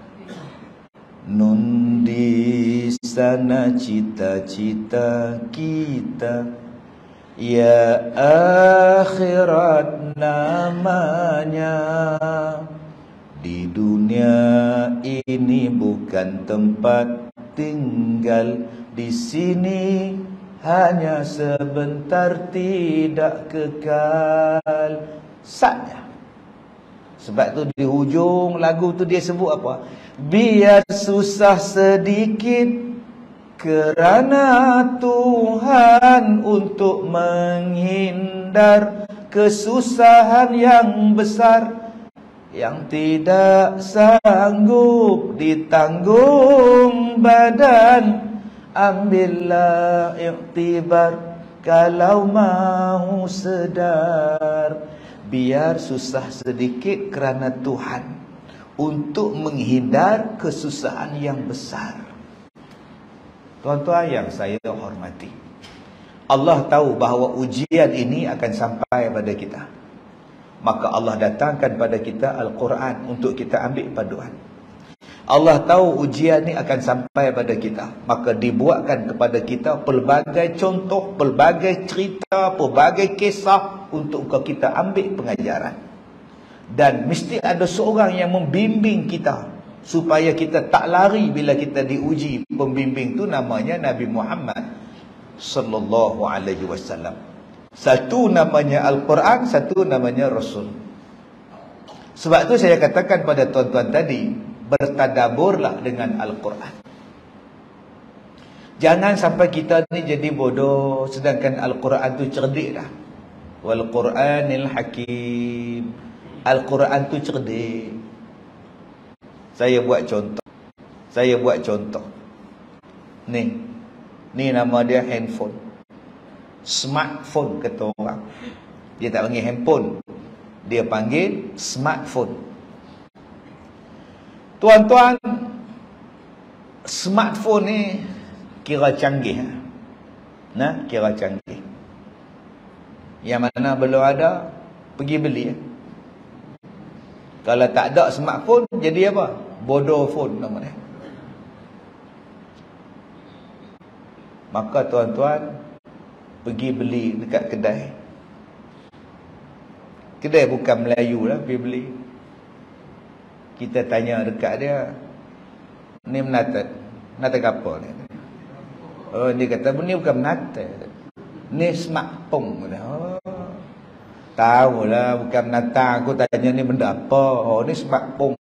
Nun di sana cita-cita kita, ya akhirat namanya. Di dunia ini bukan tempat tinggal, di sini hanya sebentar, tidak kekal saja. Sebab tu di hujung lagu tu dia sebut apa? Biar susah sedikit kerana Tuhan, untuk menghindar kesusahan yang besar yang tidak sanggup ditanggung badan. Ambillah iktibar kalau mau sedar. Biar susah sedikit kerana Tuhan, untuk menghindar kesusahan yang besar. Tuan-tuan yang saya hormati, Allah tahu bahawa ujian ini akan sampai pada kita. Maka Allah datangkan pada kita Al-Quran untuk kita ambil paduan. Allah tahu ujian ini akan sampai pada kita, maka dibuatkan kepada kita pelbagai contoh, pelbagai cerita, pelbagai kisah untuk kita ambil pengajaran. Dan mesti ada seorang yang membimbing kita supaya kita tak lari bila kita diuji. Pembimbing tu namanya Nabi Muhammad sallallahu alaihi wasallam. Satu namanya Al-Quran, satu namanya Rasul. Sebab tu saya katakan pada tuan-tuan tadi, bertadaburlah dengan Al-Quran. Jangan sampai kita ni jadi bodoh, sedangkan Al-Quran tu cerdik dah. Wal Quranil Hakim. Al-Quran tu cerdik. Saya buat contoh. Ni nama dia handphone. Smartphone kata orang. Dia tak panggil handphone, dia panggil smartphone. Tuan-tuan, smartphone ni kira canggih. Kira canggih. Yang mana belum ada, pergi beli. Kalau tak ada smartphone, jadi apa? Bodoh phone nama dia. Maka tuan-tuan, pergi beli dekat kedai. Kedai bukan Melayu lah, pergi beli. Kita tanya dekat dia, ni menata apa ni? Oh, dia kata, ni bukan menata, ni smartphone. Oh, tahulah bukan menata. Aku tanya ni benda apa? Oh, ni smartphone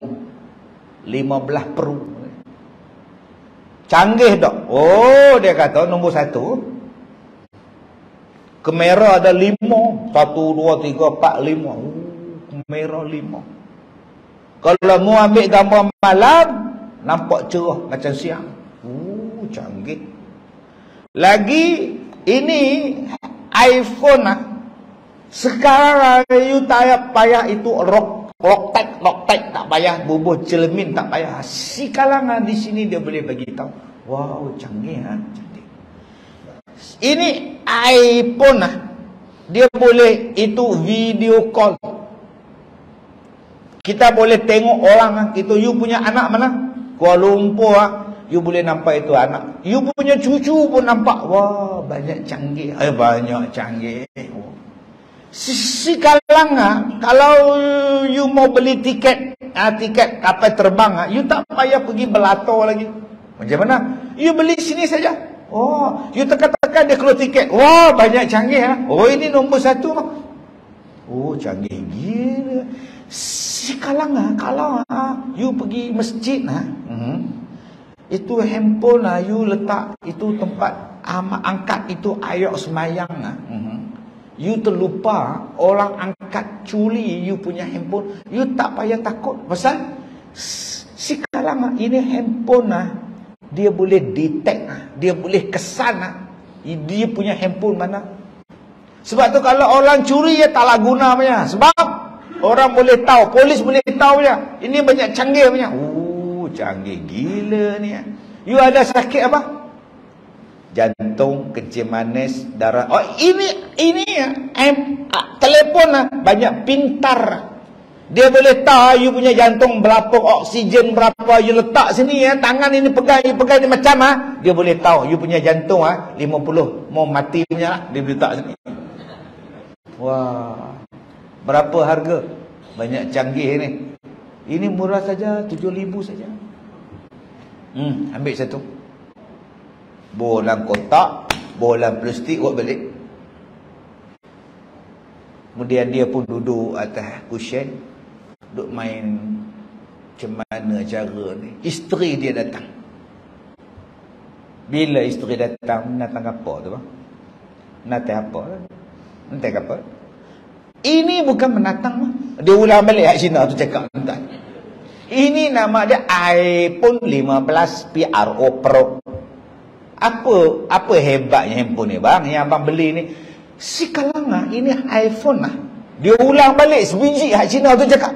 15 Pro. Canggih tak? Oh, dia kata nombor 1. Kamera ada 5. 1, 2, 3, 4, 5. Kamera 5. Kalau mau ambil gambar malam, nampak cerah macam siang. Canggih. Lagi, ini iPhone sekarang you tak payah itu Loctite tak payah, bubuh cermin tak payah. Si kalangan di sini dia boleh bagi tahu. Wow, canggih canggih. Ini iPhone dia boleh itu video call. Kita boleh tengok orang itu. You punya anak mana? Kuala Lumpur you boleh nampak itu anak. You punya cucu pun nampak. Wah, banyak canggih. Banyak canggih. Si kalangan, kalau you mau beli tiket kapal terbang, you tak payah pergi belato lagi. Macam mana? You beli sini saja. Oh, you tekan-tekan dia keluar tiket. Wah, banyak canggih. Oh, ini nombor 1. Oh, canggih gila. Si kalangan, kalau you pergi masjid itu handphone you letak itu tempat angkat itu ayat semayang you terlupa, orang angkat curi you punya handphone, you tak payah takut. Pasal si kalangan ini handphone dia boleh detect, dia boleh kesan dia punya handphone mana. Sebab tu kalau orang curi ya taklah guna punya. Sebab orang boleh tahu, polis boleh tahu punya. Ini banyak canggih punya. Canggih gila ni. You ada sakit apa? Jantung, kencing manis, darah. Oh, ini telefon banyak pintar. Dia boleh tahu you punya jantung berapa, oksigen berapa, you letak sini tangan ini pegang, you pegang ni macam dia boleh tahu you punya jantung 50 mau mati punya dia boleh letak sini. Wah, berapa harga? Banyak canggih ni. Ini murah saja, 7,000 saja. Ambil satu. Bolang kotak, bolang plastik, buat balik. Kemudian dia pun duduk atas cushion, duduk main macam mana cara ni. Isteri dia datang. Bila isteri datang apa tu bang? Natang apa? Ini bukan menatang. Dia ulang balik kat Cina tu cakap tuan. Ini nama dia iPhone 15 Pro. Apa hebatnya handphone ni bang? Yang abang beli ni. Si kalangan ini iPhone Dia ulang balik sebiji kat Cina tu cakap.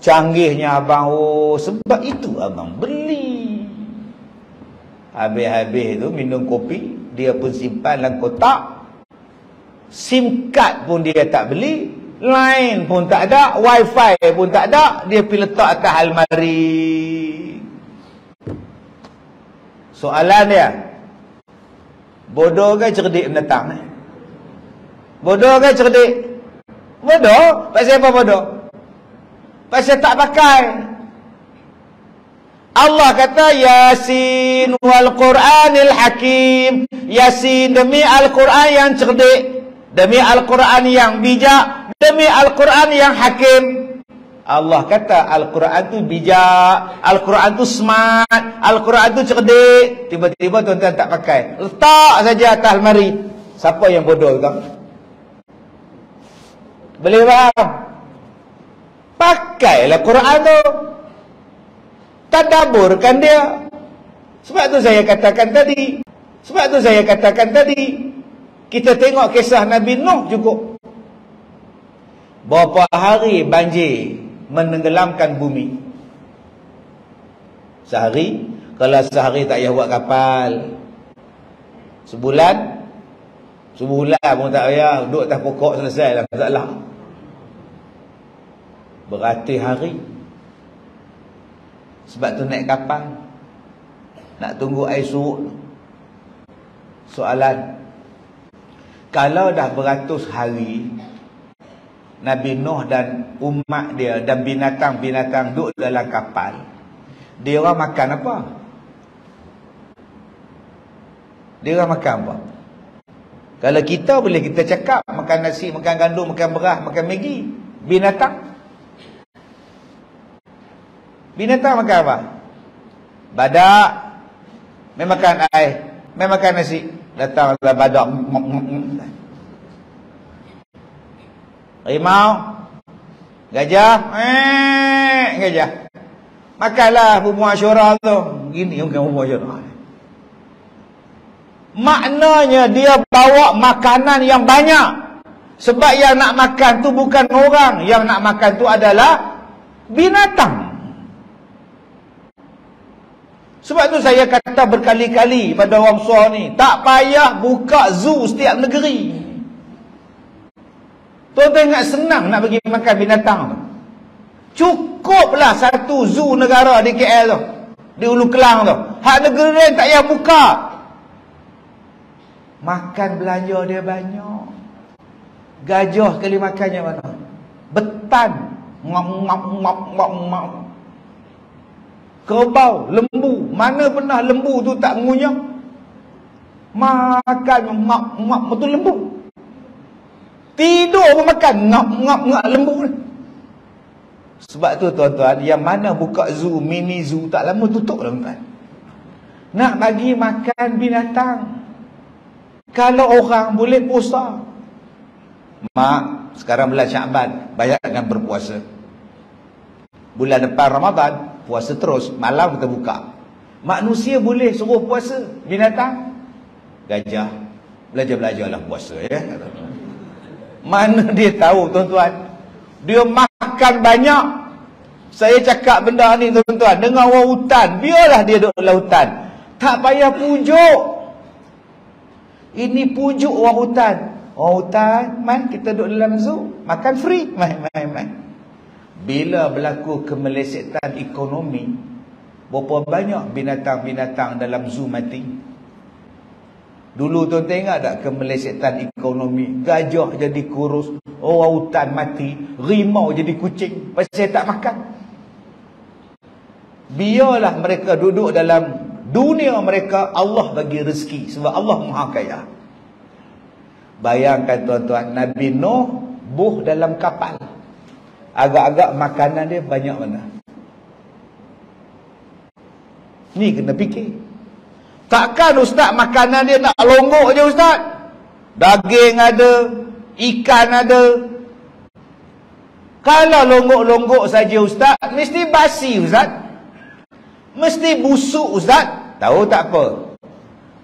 Canggihnya abang. Oh, sebab itu abang beli. Habis-habis tu minum kopi, dia pun simpan dalam kotak. SIM card pun dia tak beli, line pun tak ada, wifi pun tak ada, dia pergi letak atas almari. Soalan dia, bodoh ke cerdik mendatang? Bodoh ke cerdik? Bodoh. Pasal apa bodoh? Pasal tak pakai. Allah kata Yasin wal Quranil Hakim. Yasin, demi Al-Quran yang cerdik, demi Al-Quran yang bijak, demi Al-Quran yang hakim. Allah kata Al-Quran tu bijak, Al-Quran tu smart, Al-Quran tu cerdik. Tiba-tiba tuan-tuan tak pakai, letak saja atas almari. Siapa yang bodoh tu? Boleh faham? Pakailah Quran tu, tadaburkan dia. Sebab tu saya katakan tadi, kita tengok kisah Nabi Nuh cukup. Berapa hari banjir menenggelamkan bumi? Sehari. Kalau sehari tak payah buat kapal. Sebulan pun tak payah, duduk atas pokok selesai lah, masalah. Beratus-hari. Sebab tu naik kapal, nak tunggu air surut. Soalan, kalau dah beratus hari Nabi Nuh dan umat dia dan binatang-binatang duduk dalam kapal, dia orang makan apa? Dia orang makan apa? Kalau kita boleh kita cakap makan nasi, makan gandum, makan beras, makan Maggi. Binatang makan apa? Badak main makan air, main makan nasi. Datang badak, harimau, gajah, gajah. Makanlah bumbu Asyura tu. Gini bukan bumbu Asyura. Maknanya dia bawa makanan yang banyak. Sebab yang nak makan tu bukan orang, yang nak makan tu adalah binatang. Sebab tu saya kata berkali-kali pada orang Suar ni, tak payah buka zoo setiap negeri. Tuan-tuan ingat senang nak bagi makan binatang tu. Cukuplah satu zoo negara di KL tu, di Ulu Kelang tu. Hak negeri lain tak payah buka. Makan belanja dia banyak. Gajah sekali makannya mana? Betan. Kerbau, lembu. Mana pernah lembu tu tak mengunyah? Makan betul lembu. Tidur pun makan ngap lembu ni. Sebab tu tuan-tuan, yang mana buka zoo, mini zoo tak lama tutup lah tuan. Nak bagi makan binatang. Kalau orang boleh puasa. Mak, sekarang bulan Syaban, bayangkan berpuasa. Bulan depan Ramadan, puasa terus, malam kita buka. Manusia boleh suruh puasa, binatang, gajah, belajar-belajarlah puasa ya. Mana dia tahu tuan-tuan? Dia makan banyak. Saya cakap benda ni tuan-tuan, dengan orang hutan, biarlah dia duduk dalam hutan. Tak payah pujuk. Ini pujuk orang hutan. Orang hutan, man kita duduk dalam zoo, makan free, main. Bila berlaku kemelesetan ekonomi, berapa banyak binatang-binatang dalam zoo mati? Dulu tuan tengok tak kemelesetan ekonomi? Gajah jadi kurus, orang hutan mati, rimau jadi kucing, pasal tak makan. Biarlah mereka duduk dalam dunia mereka, Allah bagi rezeki sebab Allah Maha Kaya. Bayangkan tuan-tuan, Nabi Nuh buh dalam kapal. Agak-agak makanan dia banyak mana? Ni kena fikir. Takkan ustaz makanan dia nak longgok je ustaz? Daging ada, ikan ada. Kalau longgok-longgok saja ustaz, mesti basi ustaz. Mesti busuk ustaz. Tahu tak apa?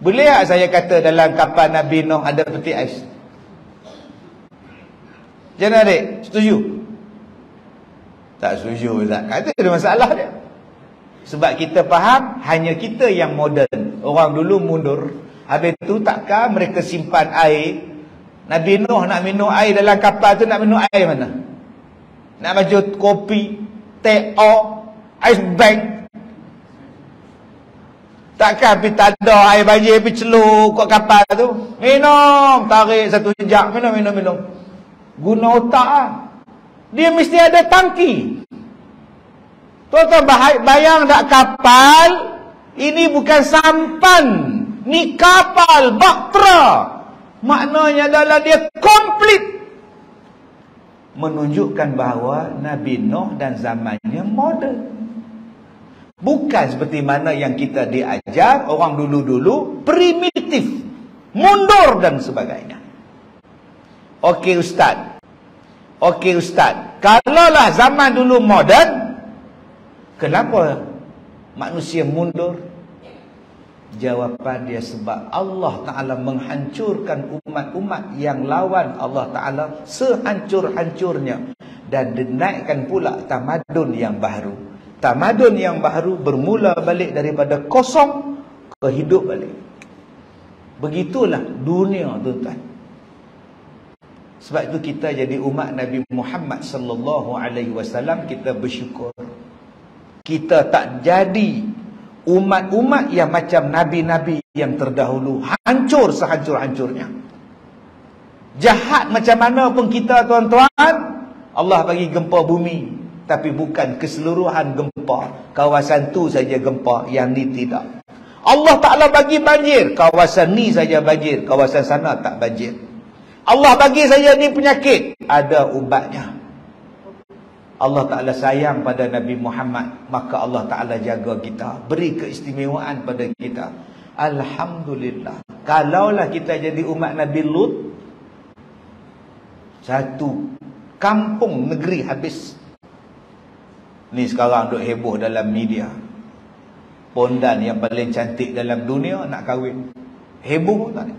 Boleh tak saya kata dalam kapal Nabi Nuh ada peti ais? Jangan adik, setuju? Tak setuju Ustaz. Kata ada masalah dia. Sebab kita faham hanya kita yang moden. Orang dulu mundur. Habis tu takkan mereka simpan air. Nabi Nuh nak minum air dalam kapal tu, nak minum air mana? Nak baca kopi, teh, ice bank. Takkan pergi tak ada air banjir, pergi celuk kat kapal tu. Minum, tarik satu jam, minum. Guna otak lah. Dia mesti ada tangki. Tuan-tuan bayang tak kapal, ini bukan sampan. Ni kapal, bahtera. Maknanya adalah dia komplit. Menunjukkan bahawa Nabi Nuh dan zamannya moden. Bukan seperti mana yang kita diajar orang dulu-dulu, primitif, mundur dan sebagainya. Okey Ustaz. Kalaulah zaman dulu moden, kenapa manusia mundur? Jawapan dia sebab Allah Ta'ala menghancurkan umat-umat yang lawan Allah Ta'ala sehancur-hancurnya. Dan dinaikkan pula tamadun yang baru. Tamadun yang baru bermula balik daripada kosong ke hidup balik. Begitulah dunia, tuan-tuan. Sebab itu kita jadi umat Nabi Muhammad sallallahu alaihi wasallam, kita bersyukur. Kita tak jadi umat-umat yang macam nabi-nabi yang terdahulu, hancur sehancur-hancurnya. Jahat macam mana pun kita, tuan-tuan, Allah bagi gempa bumi, tapi bukan keseluruhan gempa. Kawasan tu saja gempa, yang ni tidak. Allah Ta'ala bagi banjir, kawasan ni saja banjir, kawasan sana tak banjir. Allah bagi saya ni penyakit, ada ubatnya. Allah Ta'ala sayang pada Nabi Muhammad, maka Allah Ta'ala jaga kita, beri keistimewaan pada kita. Alhamdulillah. Kalaulah kita jadi umat Nabi Lut, satu kampung negeri habis. Ni sekarang duk heboh dalam media, pondan yang paling cantik dalam dunia nak kahwin. Heboh tak?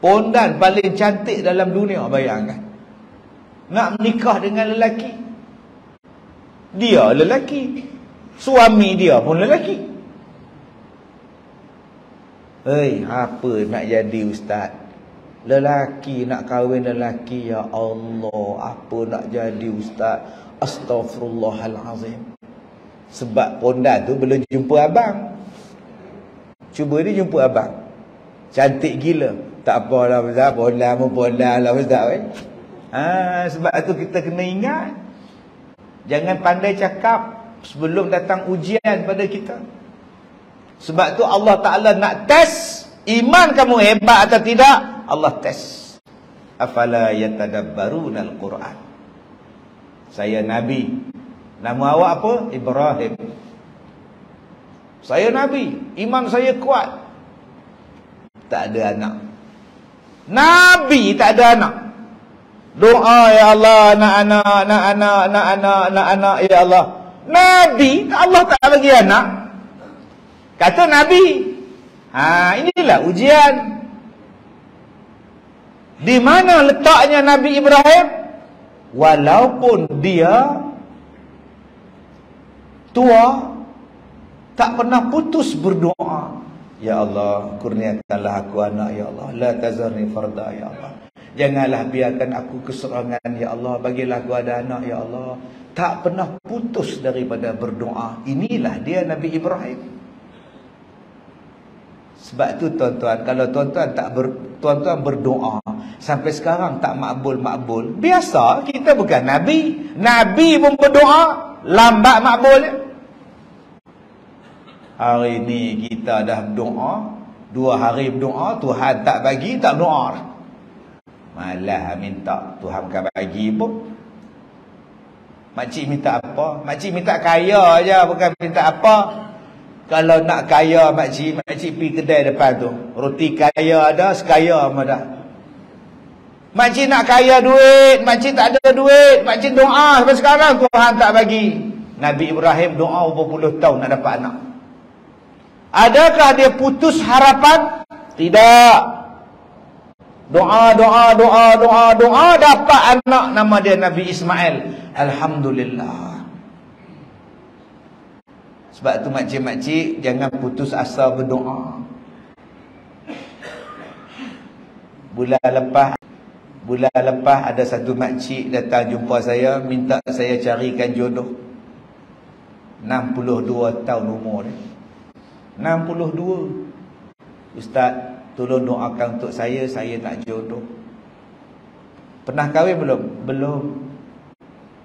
Pondan paling cantik dalam dunia, bayangkan. Nak menikah dengan lelaki. Dia lelaki, suami dia pun lelaki. Apa nak jadi ustaz? Lelaki nak kahwin lelaki, ya Allah, apa nak jadi ustaz? Astaghfirullahalazim. Sebab pondan tu belum jumpa abang. Cuba dia jumpa abang, cantik gila. Tak apalah ustaz, pondan pun pondan lah ustaz. Sebab itu kita kena ingat, jangan pandai cakap sebelum datang ujian pada kita. Sebab tu Allah Ta'ala nak test iman kamu hebat atau tidak. Allah test. Afala yatadabbaruna al-Quran. Saya Nabi, nama awak apa? Ibrahim. Saya Nabi, iman saya kuat. Tak ada anak. Nabi tak ada anak. Doa, ya Allah, nak anak, ya Allah. Nabi, Allah tak bagi anak. Kata Nabi. Inilah ujian. Di mana letaknya Nabi Ibrahim? Walaupun dia tua, tak pernah putus berdoa. Ya Allah, kurniakanlah aku anak, ya Allah. La tazarni farda, ya Allah. Janganlah biarkan aku keserangan, ya Allah. Bagilah aku ada anak, ya Allah. Tak pernah putus daripada berdoa. Inilah dia Nabi Ibrahim. Sebab tu tuan-tuan, kalau tuan-tuan berdoa sampai sekarang tak makbul-makbul, biasa, kita bukan Nabi. Nabi pun berdoa lambat makbul. Hari ni kita dah berdoa, 2 hari berdoa, Tuhan tak bagi, tak doa. Malah minta Tuhan kan bagi pun. Makcik minta apa? Makcik minta kaya aja, bukan minta apa. Kalau nak kaya makcik pergi kedai depan tu, roti kaya ada, sekaya pun dah. Makcik nak kaya duit, makcik tak ada duit, makcik doa sampai sekarang Tuhan tak bagi. Nabi Ibrahim doa berapa puluh tahun nak dapat anak. Adakah dia putus harapan? Tidak. Doa, dapat anak, nama dia Nabi Ismail. Alhamdulillah. Sebab tu makcik-makcik jangan putus asa berdoa. Bulan lepas ada satu makcik datang jumpa saya, minta saya carikan jodoh. 62 tahun umur dia. 62. Ustaz, tolong doakan untuk saya nak jodoh. Pernah kahwin belum? Belum.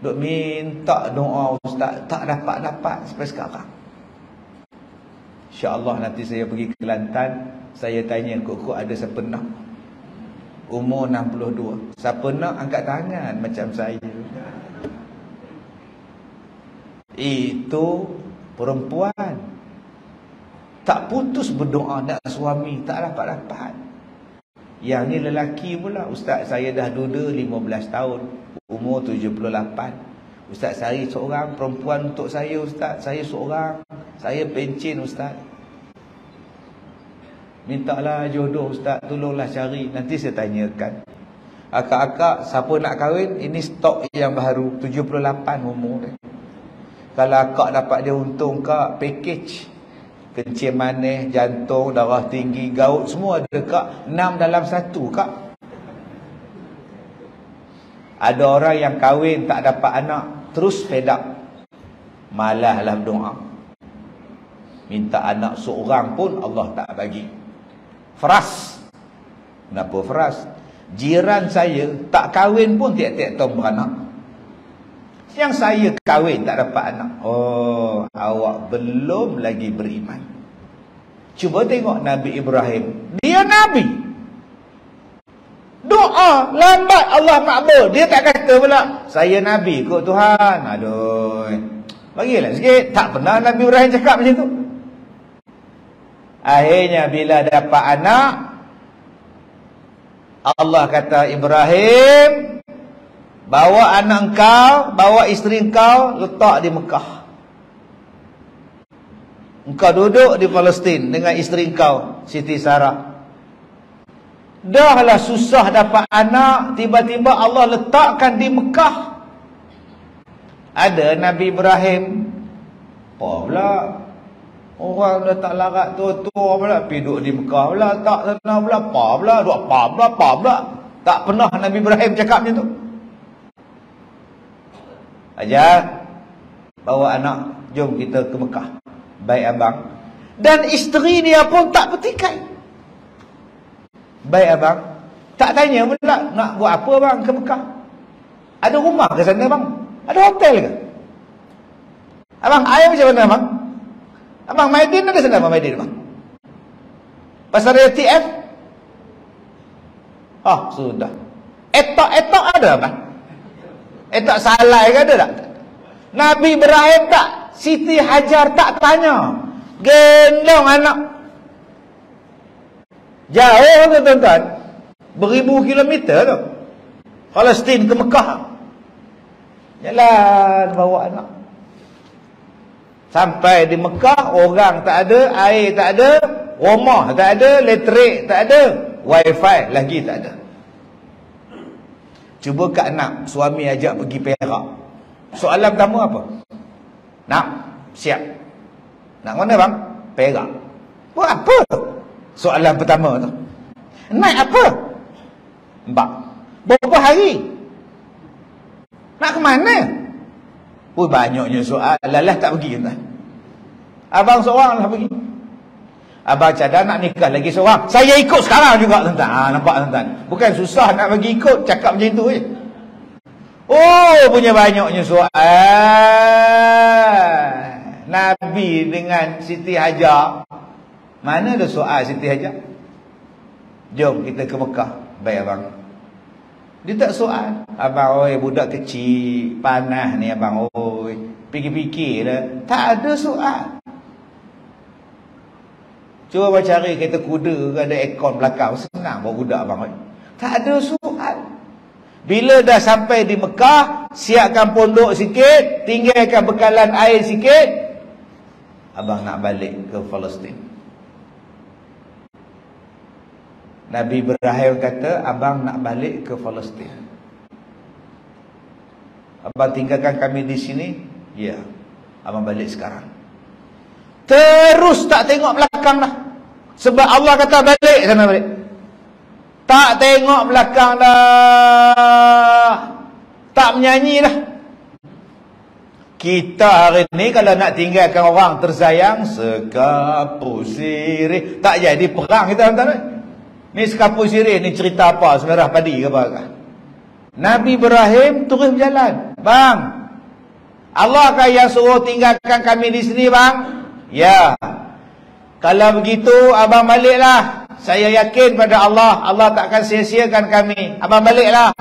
Duk minta doa ustaz, tak dapat sampai sekarang. InsyaAllah nanti saya pergi ke Kelantan, saya tanya kok ada siapa nak. Umur 62. Siapa nak angkat tangan macam saya. Itu perempuan tak putus berdoa nak suami, tak dapat. Yang ni lelaki pula, ustaz saya dah duda 15 tahun, umur 78. Ustaz cari seorang perempuan untuk saya ustaz, saya seorang, saya pencin ustaz. Mintalah jodoh ustaz, tolonglah cari. Nanti saya tanyakan. Akak-akak siapa nak kahwin, ini stok yang baru, 78 umur dia. Kalau akak dapat dia untung kak, package kencing manis, jantung, darah tinggi, gaut, semua ada kak. 6 dalam 1 kak. Ada orang yang kahwin tak dapat anak, terus fed up, malaslah berdoa. Minta anak seorang pun Allah tak bagi. Feras. Kenapa feras? Jiran saya tak kahwin pun tiap-tiap tahun beranak. Yang saya kahwin tak dapat anak. Oh, awak belum lagi beriman. Cuba tengok Nabi Ibrahim. Dia Nabi. Doa lambat Allah makbul. Dia tak kata pula saya Nabi kot Tuhan. Aduh, bagilah sikit. Tak pernah Nabi Ibrahim cakap macam tu. Akhirnya bila dapat anak, Allah kata Ibrahim, bawa anak engkau, bawa isteri engkau, letak di Mekah. Engkau duduk di Palestin dengan isteri engkau, Siti Sarah. Dahlah susah dapat anak, tiba-tiba Allah letakkan di Mekah. Ada Nabi Ibrahim. Oh pula, orang dah tak larat tua-tua pula, pergi duduk di Mekah pula, tak sana pula, apa pula. Tak pernah Nabi Ibrahim cakap macam tu. Ajar, bawa anak, jom kita ke Mekah. Baik abang. Dan isteri dia pun tak bertikai. Baik abang. Tak tanya pula, nak buat apa bang ke Mekah? Ada rumah ke sana bang? Ada hotel ke? Abang, air macam mana bang? Abang, Maidin ada sana abang Maidin bang? Pasar ATM? Oh, sudah. Etok ada bang? Tak salai ke ada tak? Nabi Ibrahim tak, Siti Hajar tak tanya, gendong anak jauh tu tuan-tuan, beribu kilometer tu, Palestin ke Mekah, jalan bawa anak. Sampai di Mekah, orang tak ada, air tak ada, rumah tak ada, elektrik tak ada, wifi lagi tak ada. Cuba kat anak, suami ajak pergi Perak. Soalan pertama apa? Nak? Siap. Nak mana bang? Perak. Buat apa? Soalan pertama tu. Naik apa? Mbak. Berapa hari? Nak ke mana? Banyaknya soalan. Lah tak pergi tuan. Abang seorang lah pergi. Abang cadang nak nikah lagi seorang. Saya ikut sekarang juga tuan-tuan. Nampak tuan-tuan? Bukan susah nak bagi ikut. Cakap macam tu je. Oh, punya banyaknya soal. Nabi dengan Siti Hajar. Mana ada soal Siti Hajar? Jom kita ke Mekah. Baik abang. Dia tak soal. Abang, oi budak kecil, panas ni abang, oi. Fikir-fikir dah. Tak ada soal. Cuba abang cari kereta kuda ke ada aircon belakang. Senang bawa budak abang. Tak ada soal. Bila dah sampai di Mekah, siapkan pondok sikit, tinggalkan bekalan air sikit, abang nak balik ke Palestin. Nabi Ibrahim kata, abang nak balik ke Palestin. Abang tinggalkan kami di sini? Ya, abang balik sekarang. Terus tak tengok belakang dah. Sebab Allah kata balik sana balik. Tak tengok belakang dah. Tak menyanyi dah. Kita hari ni kalau nak tinggalkan orang tersayang, sekapu sirih. Tak jadi perang kita tuan-tuan. Ni sekapu sirih ni cerita apa? Semerah padi ke apa? Nabi Ibrahim terus berjalan. Bang, Allah kan yang suruh tinggalkan kami di sini bang? Ya. Kalau begitu abang baliklah. Saya yakin pada Allah, Allah takkan sia-siakan kami. Abang baliklah.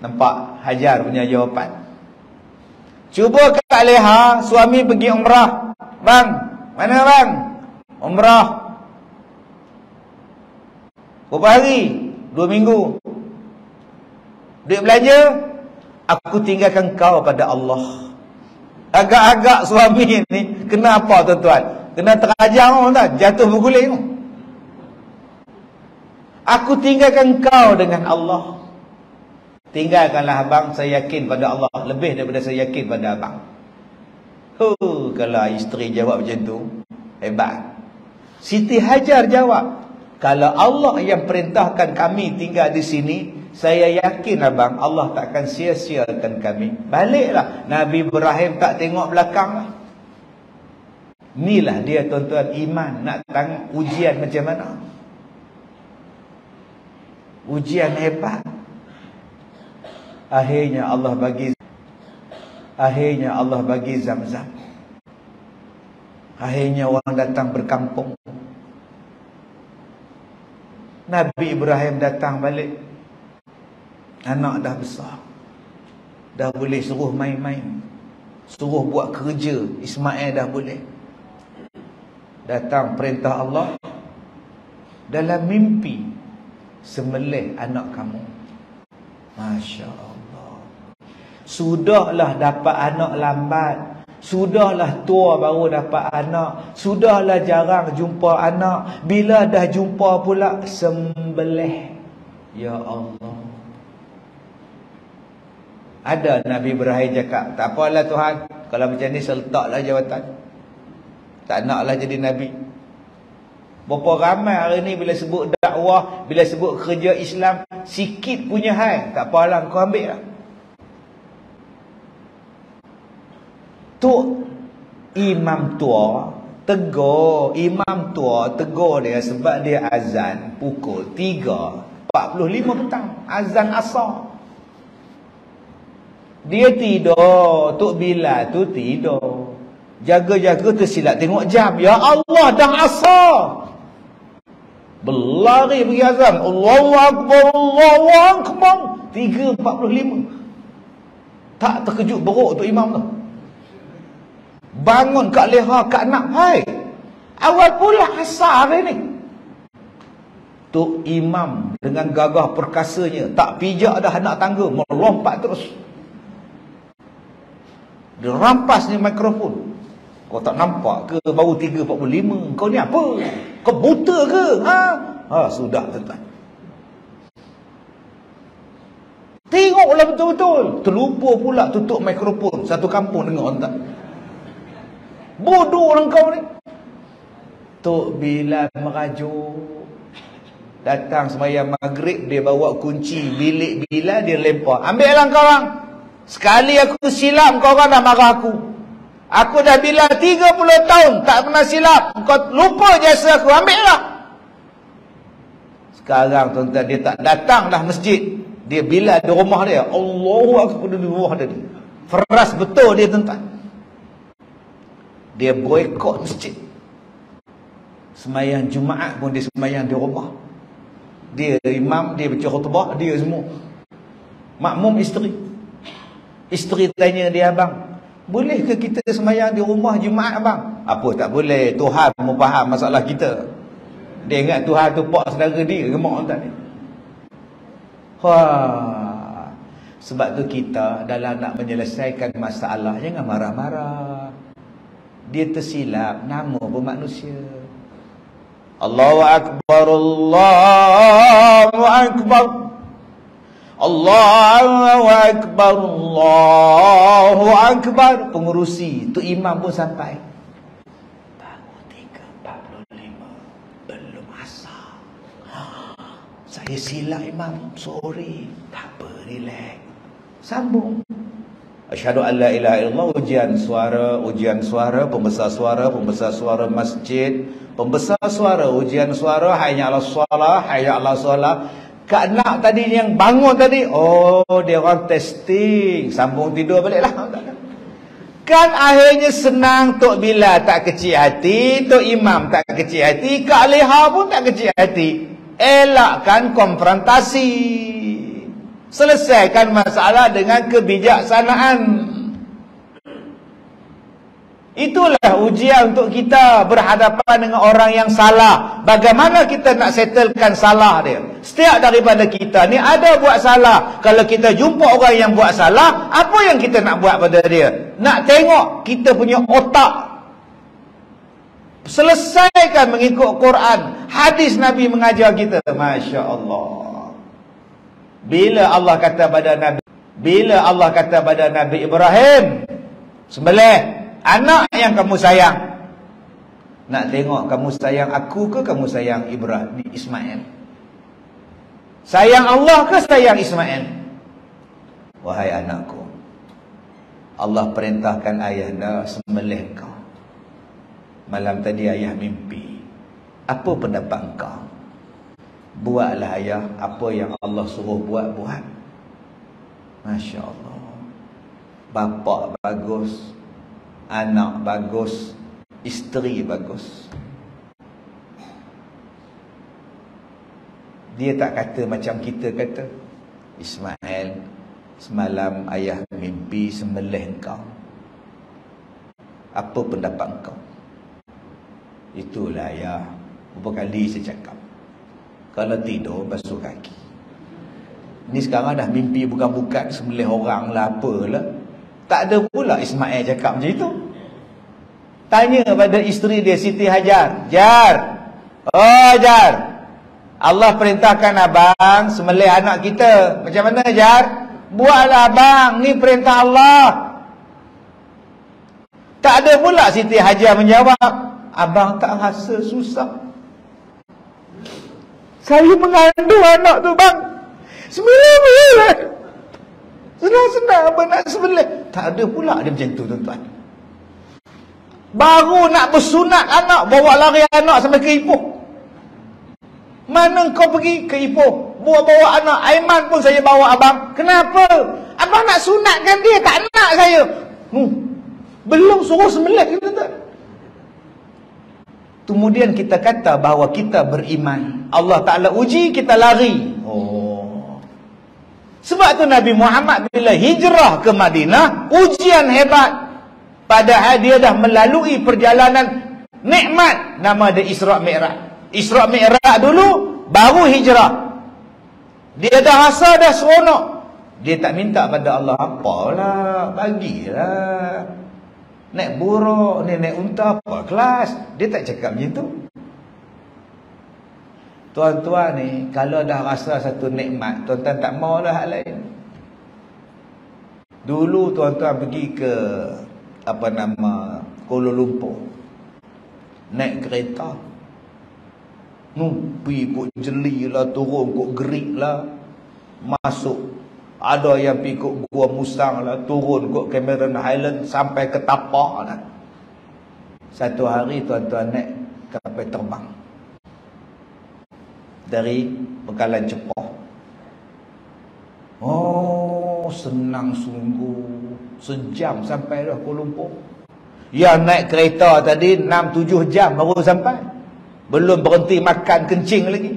Nampak Hajar punya jawapan. Cuba Kak Leha, suami pergi umrah. Bang, mana bang? Umrah. Berapa hari? 2 minggu. Duit belanja? Aku tinggalkan kau pada Allah. Agak-agak suami ni kena apa tuan-tuan? Kena terajang tak? Jatuh berguling. Aku tinggalkan kau dengan Allah. Tinggalkanlah abang, saya yakin pada Allah. Lebih daripada saya yakin pada abang. Kalau isteri jawab macam tu, hebat. Siti Hajar jawab, kalau Allah yang perintahkan kami tinggal di sini, saya yakin abang, Allah takkan sia-siakan kami. Baliklah. Nabi Ibrahim tak tengok belakang lah. Inilah dia tuan-tuan, iman. Nak tengok ujian macam mana. Ujian hebat. Akhirnya Allah bagi Zam-Zam. Akhirnya orang datang berkampung. Nabi Ibrahim datang balik. Anak dah besar. Dah boleh suruh main-main. Suruh buat kerja. Ismail dah boleh. Datang perintah Allah. Dalam mimpi, sembelih anak kamu. Masya Allah. Sudahlah dapat anak lambat. Sudahlah tua baru dapat anak. Sudahlah jarang jumpa anak. Bila dah jumpa pula, sembelih. Ya Allah. Ada Nabi Ibrahim cakap, tak apalah Tuhan, kalau macam ni saya letaklah jawatan. Tak naklah jadi Nabi. Berapa ramai hari ni bila sebut dakwah, bila sebut kerja Islam, sikit punya hai, tak apalah kau ambil lah. Tok imam tua tegur, imam tua tegur dia sebab dia azan pukul 3:45 petang, azan asar. Dia tidur, Tok Bilal tu tidur. Jaga-jaga tersilap tengok jam. Ya Allah, dah asar. Berlari pergi azan. Allahu Akbar, Allahu Akbar. 3:45. Tak terkejut beruk Tok Imam tu. Bangun Kak Leha, Kak Nak. Hai, awal pula asar hari ni. Tok Imam dengan gagah perkasanya tak pijak dah anak tangga, melompat terus. Dia rampas ni mikrofon. Kau tak nampak ke baru 3:45? Kau ni apa? Kau buta ke? Sudah tuan-tuan. Tengoklah betul-betul. Terlupa pula tutup mikrofon. Satu kampung dengar tuan. Bodoh orang kau ni. Tok Bilal merajuk. Datang sembahyang maghrib, dia bawa kunci bilik Bilal, dia lempar. Ambillah kau orang. Sekali aku silap, kau orang dah marah aku. Aku dah bilang 30 tahun tak pernah silap. Kau lupa jasa aku, ambillah. Sekarang tuan-tuan, dia tak datang dah masjid. Dia bila di rumah dia. Allahu Akbar di rumah dia. Feras betul dia tuan-tuan. Dia boikot masjid. Semayang Jumaat pun dia semayang di rumah. Dia imam, dia baca khutbah, dia semua. Makmum isteri. Isteri tanya dia, abang, boleh ke kita semayang di rumah Jumaat abang? Apa tak boleh? Tuhan mau faham masalah kita. Dia ingat Tuhan tu pak saudara dia, gemak tuan ni. Wah. Sebab tu kita dalam nak menyelesaikan masalah, jangan marah-marah. Dia tersilap, nama pun manusia. Allahu Akbar, Allahu Akbar, Allahu Akbar, Allahu Akbar. Pengurusi tu imam pun sampai. Baru 3.45, belum asar. Saya silap imam, sorry. Tak apa, relax. Sambung. Asyhadu an la ilaha illallah, ujian suara, pembesar suara masjid, pembesar suara, ujian suara, hayya 'alas shalah, hayya 'alas shalah. Kak Nak tadi yang bangun tadi, oh dia orang testing, sambung tidur baliklah. Kan akhirnya senang. Tok Bilal tak kecil hati, Tok Imam tak kecil hati, Kak Leha pun tak kecil hati. Elakkan konfrontasi. Selesaikan masalah dengan kebijaksanaan. Itulah ujian untuk kita berhadapan dengan orang yang salah. Bagaimana kita nak settlekan salah dia? Setiap daripada kita ni ada buat salah. Kalau kita jumpa orang yang buat salah, apa yang kita nak buat pada dia? Nak tengok kita punya otak. Selesaikan mengikut Quran. Hadis Nabi mengajar kita. Masya Allah. Bila Allah kata pada Nabi Ibrahim, sembelih anak yang kamu sayang. Nak tengok kamu sayang aku ke kamu sayang Ibrahim, Ismail? Sayang Allah ke sayang Ismail? Wahai anakku, Allah perintahkan ayahnya sembelih kau. Malam tadi ayah mimpi. Apa pendapat kau? Buatlah ayah apa yang Allah suruh buat. Masya Allah. Bapa bagus, anak bagus, isteri bagus. Dia tak kata macam kita kata, Ismail, semalam ayah mimpi sembelih kau. Apa pendapat kau? Itulah ayah. Berapa kali saya cakap, kalau tidur basuh kaki. Ni sekarang dah mimpi bukan-bukan sembelih orang lah apalah. Tak ada pula Ismail cakap macam itu. Tanya pada isteri dia, Siti Hajar. Jar, oh Jar, Allah perintahkan abang sembelih anak kita. Macam mana Jar? Buatlah abang, ni perintah Allah. Tak ada pula Siti Hajar menjawab, abang tak rasa susah? Saya mengandung anak tu bang. Sembelih. Senang-senang abang nak sembelih. Tak ada pula dia macam tu tuan-tuan. Baru nak bersunat anak, bawa lari anak sampai ke Ipoh. Mana kau pergi ke Ipoh? Bawa anak. Aiman pun saya bawa abang. Kenapa? Abang nak sunatkan dia, tak nak saya. Belum suruh sembelih kita tak. Kemudian kita kata bahawa kita beriman. Allah Ta'ala uji, kita lari. Sebab tu Nabi Muhammad bila hijrah ke Madinah, ujian hebat. Padahal dia dah melalui perjalanan nikmat. Nama dia Isra' Mi'raj. Isra' Mi'raj dulu, baru hijrah. Dia dah rasa dah seronok. Dia tak minta pada Allah, apalah, bagilah. Naik buruk ni, naik unta apa kelas. Dia tak cakap macam tu. Tuan-tuan ni, kalau dah rasa satu nikmat, tuan-tuan tak maulah hal lain. Dulu tuan-tuan pergi ke Kuala Lumpur, naik kereta, pergi ikut Jeli lah, turun ikut Gerik lah, masuk. Ada yang pergi ikut Gua Musang lah, turun ikut Cameron Highland sampai ke Tapak lah. Satu hari tuan-tuan naik kapal terbang dari Bekalan Cepoh. Oh, senang sungguh. Sejam sampai dah Kuala Lumpur. Yang naik kereta tadi 6-7 jam baru sampai. Belum berhenti makan kencing lagi.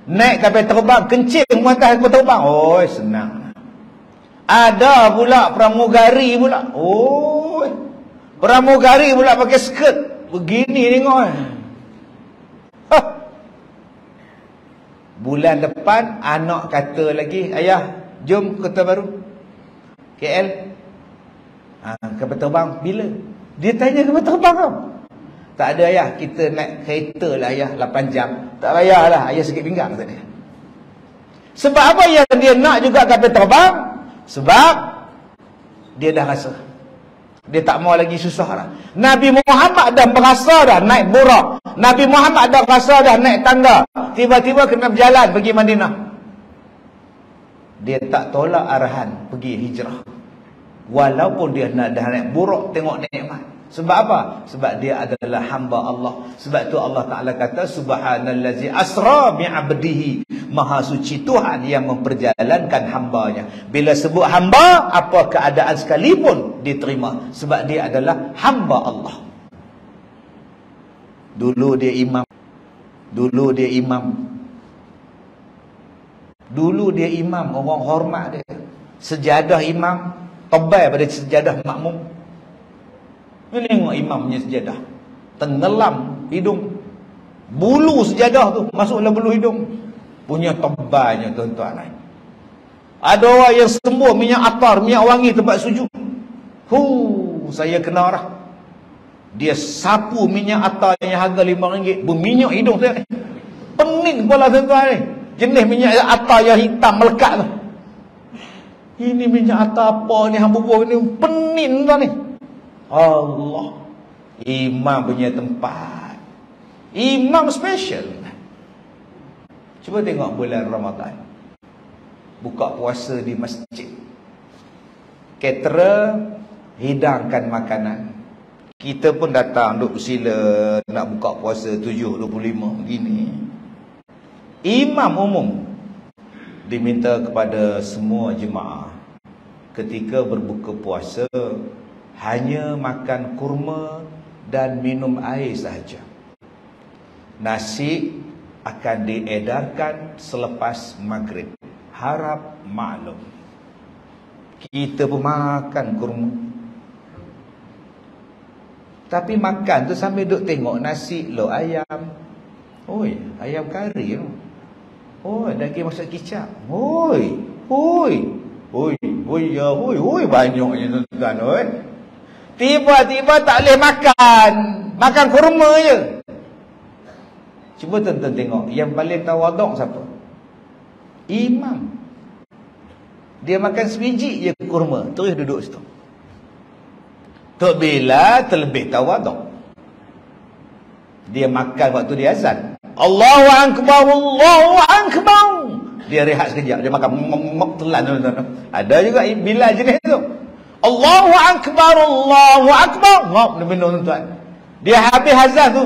Naik kapal terbang, kencing atas kapal terbang. Oh, senang. Ada pula pramugari pula. Oh, pramugari pula pakai skirt. Begini tengok. Bulan depan anak kata lagi, ayah jom ke Kota Baru, KL. Kapal terbang bila? Dia tanya kapal terbang kau. Tak ada ayah, kita naik kereta lah ayah 8 jam. Tak payahlah, ayah sakit pinggang kata dia. Sebab apa yang dia nak juga kapal terbang? Sebab dia dah rasa. Dia tak mau lagi susah dah. Nabi Muhammad dah merasa dah naik burak. Nabi Muhammad dah rasa dah naik tangga. Tiba-tiba kena berjalan pergi Madinah. Dia tak tolak arahan pergi hijrah. Walaupun dia dah naik burak tengok nikmat. Sebab apa? Sebab dia adalah hamba Allah. Sebab tu Allah Ta'ala kata, Subhanallazi asra bi'abdihi. Maha suci Tuhan yang memperjalankan hambanya. Bila sebut hamba, apa keadaan sekalipun diterima. Sebab dia adalah hamba Allah. Dulu dia imam. Dulu dia imam, orang hormat dia. Sejadah imam tebal pada sejadah makmum. Ini tengok imam punya sejadah, tenggelam hidung. Bulu sejadah tu masuklah bulu hidung. Punya tebalnya tuan-tuan. Ada orang yang sembuh minyak atar, minyak wangi tempat sujud. Saya kena dah. Dia sapu minyak atar yang harga RM5, berminyak hidung saya. Pening kepala tuan-tuan ni. Jenis minyak atar yang hitam melekat tu. Ini minyak atar apa ni, hamba buah ni, pening tuan ni. Allah, imam punya tempat, imam special. Cuba tengok bulan Ramadan, buka puasa di masjid, caterer hidangkan makanan. Kita pun datang duk sila nak buka puasa 7.25 begini. Imam umum diminta kepada semua jemaah ketika berbuka puasa hanya makan kurma dan minum air sahaja. Nasi akan diedarkan selepas maghrib. Harap maklum. Kita pun makan kurma. Tapi makan tu sambil duk tengok nasi, lo ayam. Oi, ayam kari tu. Oh, daging masak kicap. Oi, banyaknya tuan-tuan, oi. Tiba-tiba tak boleh makan. Makan kurma je. Cuba tuan-tuan tengok, yang paling tawaduk siapa? Imam. Dia makan sebiji je kurma, terus duduk situ. Tok Bila terlebih tawaduk. Dia makan waktu dia azan. Allahu Akbar, Allahu Akbar. Dia rehat sekejap, dia makan telan tuan-tuan. Ada juga Bilal jenis tu. Allahu Akbar, Allahu Akbar. Ngop dia minum tuan-tuan. Dia habis azan tu,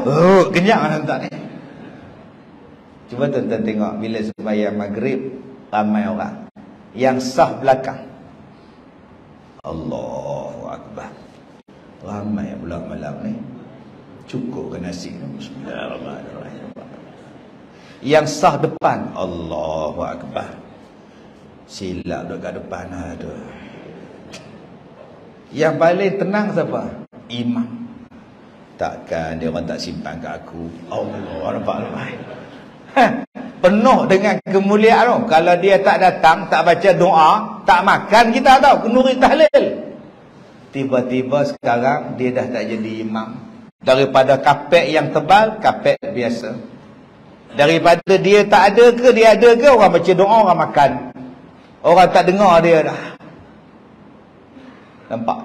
kenyang tuan-tuan. Cuba tuan-tuan tengok bila sembahyang maghrib, ramai orang yang sah belakang. Allahu Akbar. Ramai pula malam ni. Cukup ke nasi? Bismillahirrahmanirrahim. Yang sah depan, Allahu Akbar. Silap dekat depan ada. Yang paling tenang siapa? Imam. Takkan dia orang tak simpan ke aku. Allah, nampak. Penuh dengan kemuliaan tu. Kalau dia tak datang, tak baca doa, tak makan kita tahu, kenuri tahlil. Tiba-tiba sekarang dia dah tak jadi imam. Daripada kapek yang tebal, kapek biasa. Daripada dia tak ada ke, dia ada ke, orang baca doa, orang makan. Orang tak dengar dia dah. Nampak?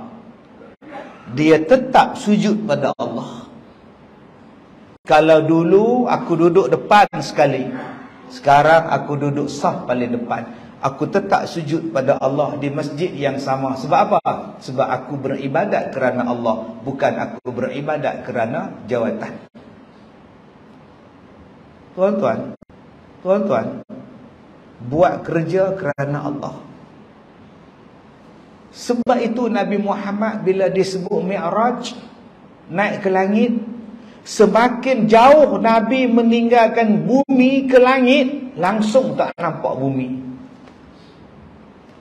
Dia tetap sujud pada Allah. Kalau dulu aku duduk depan sekali, sekarang aku duduk saf paling depan. Aku tetap sujud pada Allah di masjid yang sama. Sebab apa? Sebab aku beribadat kerana Allah, bukan aku beribadat kerana jawatan. Tuan-tuan, buat kerja kerana Allah. Sebab itu Nabi Muhammad bila disebut Mi'raj, naik ke langit, semakin jauh Nabi meninggalkan bumi ke langit, langsung tak nampak bumi.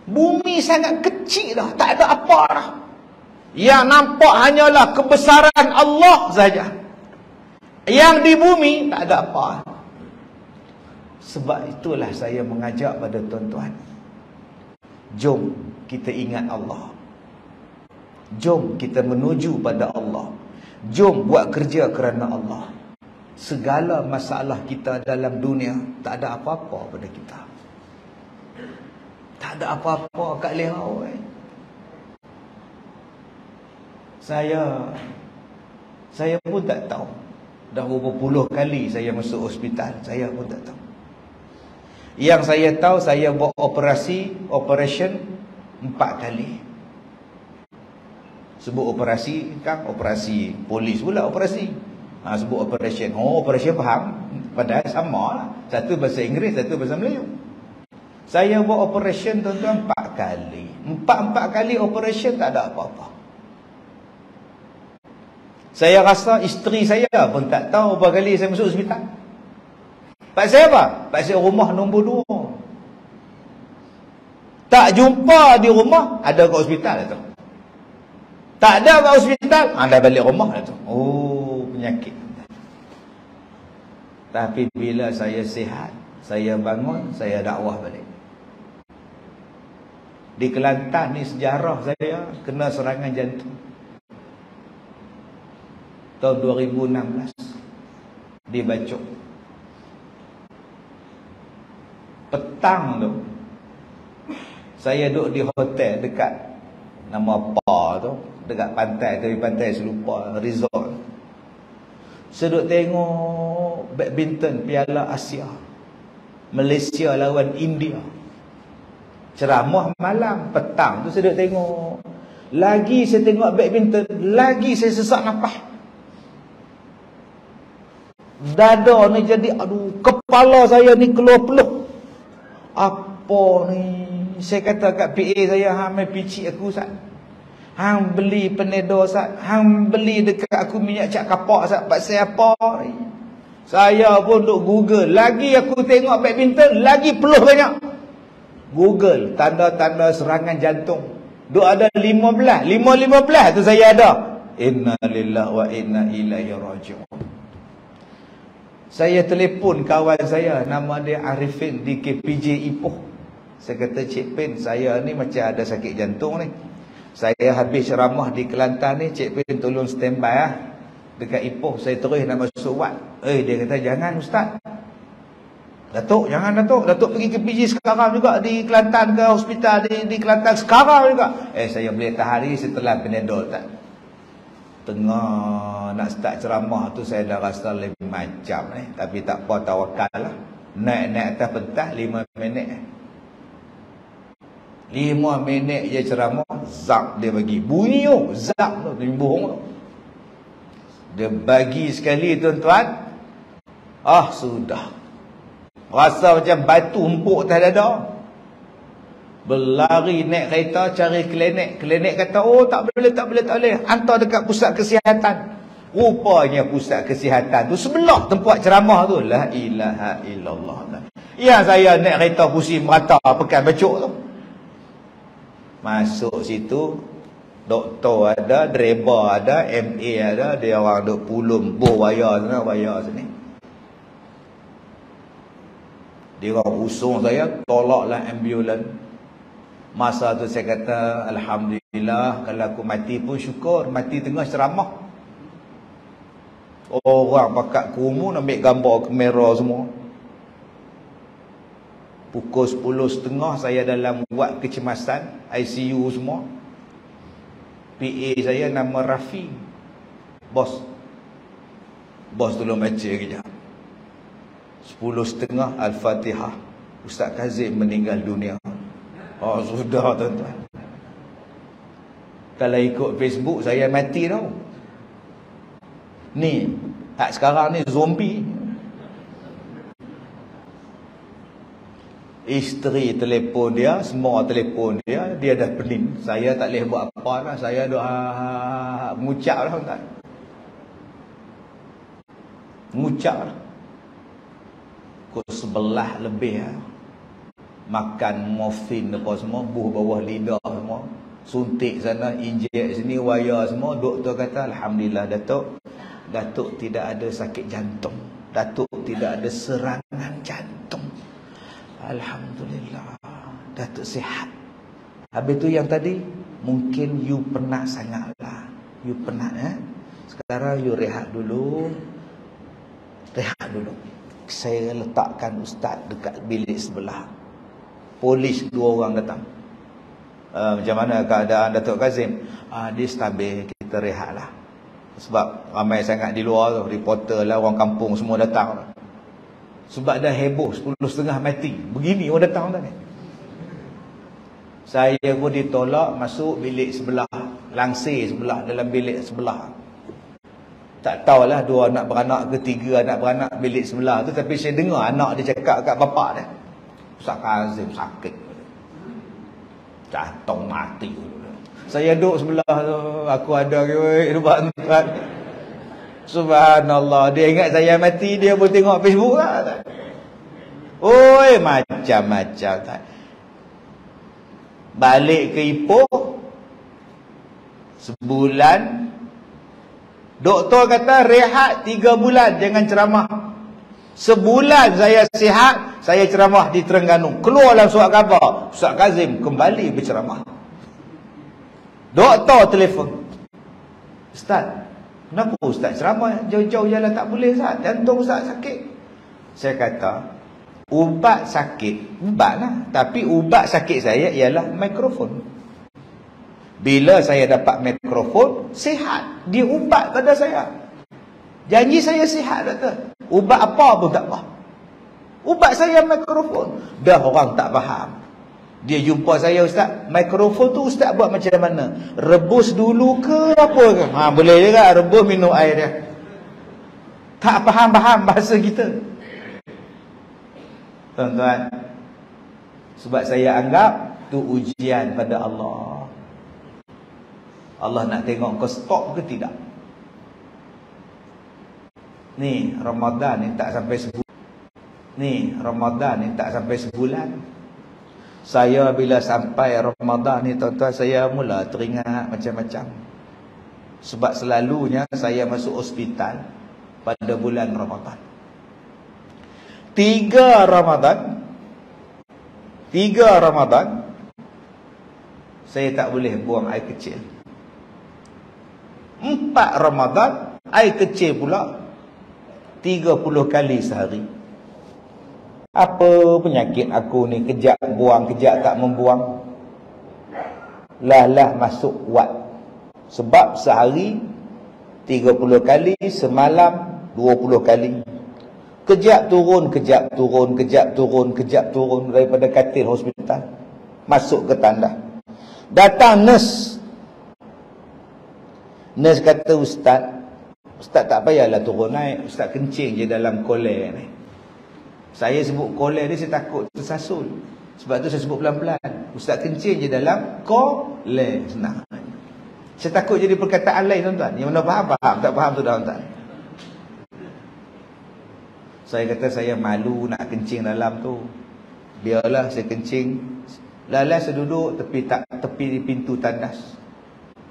Bumi sangat kecil dah, tak ada apa dah. Yang nampak hanyalah kebesaran Allah saja. Yang di bumi tak ada apa. Sebab itulah saya mengajak pada tuan-tuan, jom kita ingat Allah. Jom kita menuju pada Allah. Jom buat kerja kerana Allah. Segala masalah kita dalam dunia tak ada apa-apa pada kita. Tak ada apa-apa kat lehau. Saya pun tak tahu. Dah berapa puluh kali saya masuk hospital, saya pun tak tahu. Yang saya tahu, saya buat operation 4 kali. Sebut operasi kan, operasi polis pula operasi. Sebut operation. Operation faham? Padahal sama lah. Satu bahasa Inggeris, satu bahasa Melayu. Saya buat operation tuan-tuan 4 kali. 4 kali operation tak ada apa-apa. Saya rasa isteri saya pun tak tahu berapa kali saya masuk hospital. Pak saya apa? Pak saya rumah nombor 2. Tak jumpa di rumah, ada kat hospital tu. Tak ada kat hospital, anda balik rumah tu. Oh, penyakit. Tapi bila saya sihat, saya bangun, saya dakwah balik. Di Kelantan ni sejarah saya kena serangan jantung. Tahun 2016 di Bacok. Petang tu saya duduk di hotel dekat nama apa tu, dekat pantai, tepi pantai selupa resort. Saya duduk tengok badminton Piala Asia, Malaysia lawan India. Ceramah malam, petang tu saya duduk tengok. Lagi saya tengok badminton, lagi saya sesak nafas. Dada ni jadi, aduh, kepala saya ni keluar peluh. Apa ni? Saya kata kat PA saya, hang mai picit aku Ustaz. Hang beli Panadol Ustaz. Hang beli dekat aku minyak cak kapak Ustaz. Pasal apa ni? Saya pun duk Google. Lagi aku tengok badminton, lagi peluh banyak. Google tanda-tanda serangan jantung. Duk ada 15 tu saya ada. Inna lillahi wa inna ilaihi raji'un. Saya telefon kawan saya, nama dia Arifin di KPJ Ipoh. Saya kata, Cik Pin, saya ni macam ada sakit jantung ni. Saya habis ceramah di Kelantan ni, Cik Pin tolong standby lah. Dekat Ipoh, saya terus nak masuk wad. Dia kata, jangan Ustaz. Datuk, jangan Datuk. Datuk pergi KPJ sekarang juga di Kelantan ke hospital di Kelantan sekarang juga. Saya boleh tahan ni setelah Panadol tak. Tengah nak start ceramah tu saya dah rasa lebih macam ni. Tapi tak apa, tawakal lah. Naik atas pentas 5 minit. 5 minit je ceramah, zap dia bagi. Bunyi tu, zap tu, bohong tu. Dia bagi sekali tuan-tuan. Sudah. Rasa macam batu empuk atas dada. Berlari naik kereta cari klinik. Klinik kata, tak boleh. Hantar dekat pusat kesihatan. Rupanya pusat kesihatan tu sebelah tempat ceramah tu. La ilaha illallah. Ya, saya naik kereta pusing merata Pekan Bacok tu. Masuk situ, doktor ada, driver ada, MA ada. Dia orang duk pulum buh wayar sana, wayar sini. Dia orang usung saya, tolaklah ambulan. Masa tu saya kata, alhamdulillah, kalau aku mati pun syukur, mati tengah ceramah. Orang pakat kerumun ambil gambar kamera semua. Pukul 10.30 saya dalam wad kecemasan, ICU semua. PA saya nama Rafi. Bos tolong baca kejap. 10.30 Al-Fatihah. Ustaz Kazim meninggal dunia. Sudah tuan-tuan. Kalau ikut Facebook saya mati tau. Ni sekarang ni zombie. Isteri telefon dia, semua telefon dia dah pening. Saya tak boleh buat apa lah. Saya doa mengucap lah tuan-tuan. Mengucap lah. Pukul 11 lebih lah. Makan morfin apa semua, buh bawah lidah semua, suntik sana, injek sini, wayar semua. Doktor kata, alhamdulillah Datuk tidak ada sakit jantung. Datuk tidak ada serangan jantung. Alhamdulillah, Datuk sihat. Habis tu yang tadi, mungkin you penat sangat lah. You penat Sekarang you rehat dulu. Rehat dulu. Saya letakkan ustaz dekat bilik sebelah. Polis 2 orang datang. Macam mana keadaan Datuk Kazim? Dia stabil, kita rehatlah. Sebab ramai sangat di luar tu, reporter lah, orang kampung semua datang. Sebab dah heboh, 10.30 mati. Begini orang datang tadi. Saya pun ditolak masuk bilik sebelah, langsir sebelah, dalam bilik sebelah. Tak tahulah 2 anak beranak ke 3 anak beranak bilik sebelah tu, tapi saya dengar anak dia cakap kat bapak dia, Ustaz Kazim sakit, jantung mati. Saya duduk sebelah tu, aku ada tuan. Subhanallah, dia ingat saya mati, dia pun tengok Facebook lah. Oi, macam-macam tak. Balik ke Ipoh sebulan, doktor kata rehat 3 bulan, jangan ceramah. Sebulan saya sihat, saya ceramah di Terengganu. Keluar dalam surat khabar, Ustaz Kazim kembali berceramah. Doktor telefon, Ustaz, kenapa Ustaz ceramah jauh-jauh jalan tak boleh Ustaz? Jantung Ustaz sakit. Saya kata, ubat sakit, ubat lah. Tapi ubat sakit saya ialah mikrofon. Bila saya dapat mikrofon, sihat. Dia ubat pada saya. Janji saya sihat, doktor. Ubat apa pun tak apa. Ubat saya mikrofon. Dah orang tak faham. Dia jumpa saya, Ustaz, mikrofon tu Ustaz buat macam mana? Rebus dulu ke apa ke? Boleh juga rebus, minum air dia. Tak faham-faham bahasa kita. Tuan-tuan, sebab saya anggap tu ujian pada Allah. Allah nak tengok kau stop ke tidak. Ni Ramadan ni tak sampai sebulan. Ni Ramadan ni tak sampai sebulan. Saya bila sampai Ramadan ni, tuan-tuan, saya mula teringat macam-macam. Sebab selalunya saya masuk hospital pada bulan Ramadan. 3 Ramadan saya tak boleh buang air kecil. 4 Ramadan air kecil pula 30 kali sehari. Apa penyakit aku ni, kejap buang, kejap tak membuang. Lah masuk wad. Sebab sehari 30 kali, semalam 20 kali. Kejap turun, kejap turun, kejap turun, kejap turun daripada katil hospital. Masuk ke tandas. Datang nurse. Nurse kata, Ustaz tak payahlah turun naik. Ustaz kencing je dalam koler ni. Saya sebut koler ni, saya takut tersasul. Sebab tu saya sebut pelan-pelan. Ustaz kencing je dalam koler. Senang. Saya takut jadi perkataan lain, tuan-tuan. Yang mana faham, tak faham tu dah, tuan-tuan. Saya kata saya malu nak kencing dalam tu. Biarlah saya kencing. Lalas saya duduk tepi di pintu tandas.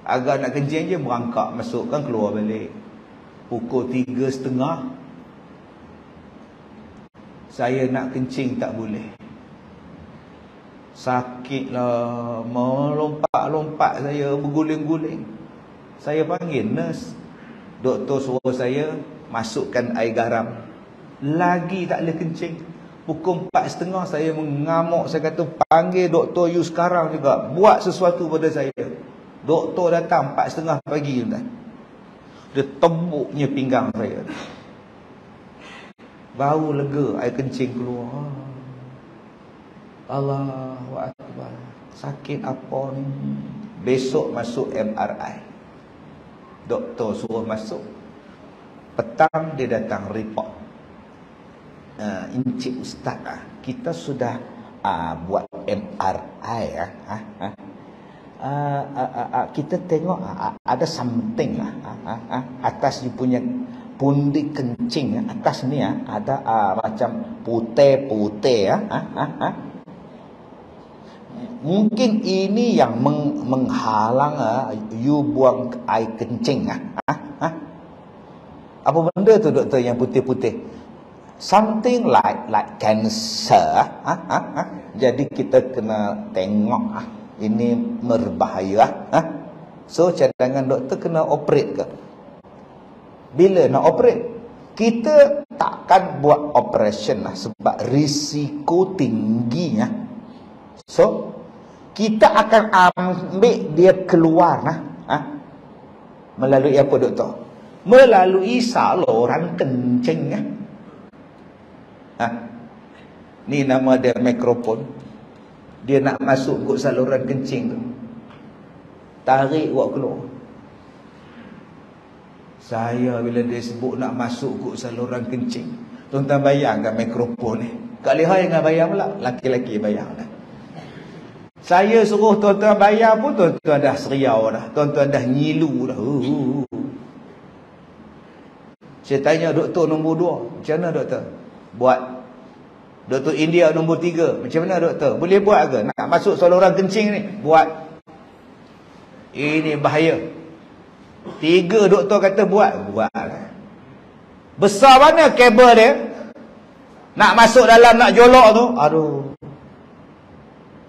Agak nak kencing je, merangkak masuk, kan keluar balik. Pukul 3.30 saya nak kencing tak boleh. Sakitlah, melompat-lompat saya, berguling-guling. Saya panggil nurse. Doktor suruh saya masukkan air garam. Lagi tak boleh kencing. Pukul 4.30 saya mengamuk. Saya kata, panggil doktor you sekarang juga, buat sesuatu pada saya. Doktor datang 4.30 pagi, tuan. Dia tembuknya pinggang saya. Baru lega air kencing keluar. Allahu Akbar. Sakit apa ni? Besok masuk MRI. Doktor suruh masuk. Petang dia datang report. Encik Ustaz, kita sudah buat MRI. Kita tengok ada something atas you punya pundi kencing. Atas ni ada macam putih-putih. Mungkin ini yang menghalang you buang air kencing. Apa benda tu, doktor, yang putih-putih? Something like cancer. Jadi kita kena tengok ini berbahaya. So cadangan doktor kena operate ke? Bila nak operate, kita takkan buat operation lah sebab risiko tingginya. So kita akan ambil dia keluar lah, melalui apa doktor? Melalui saluran kencing ya. Ni nama dia mikrofon. Dia nak masuk ke saluran kencing tu, tarik buat keluar. Saya bila dia sebut nak masuk ke saluran kencing, tuan-tuan bayangkan mikrofon ni. Kak Lihai dengan bayar pula, laki-laki bayar dah. Saya suruh tuan-tuan bayar pun tuan-tuan dah seriau dah, tuan-tuan dah nyilu dah. Saya tanya doktor nombor 2, macam mana doktor? Buat. Doktor India nombor 3, macam mana doktor? Boleh buat ke? Nak masuk saluran kencing ni? Buat. Ini bahaya. 3 doktor kata buat. Buat. Besar mana kabel dia? Nak masuk dalam, nak jolok tu, aduh,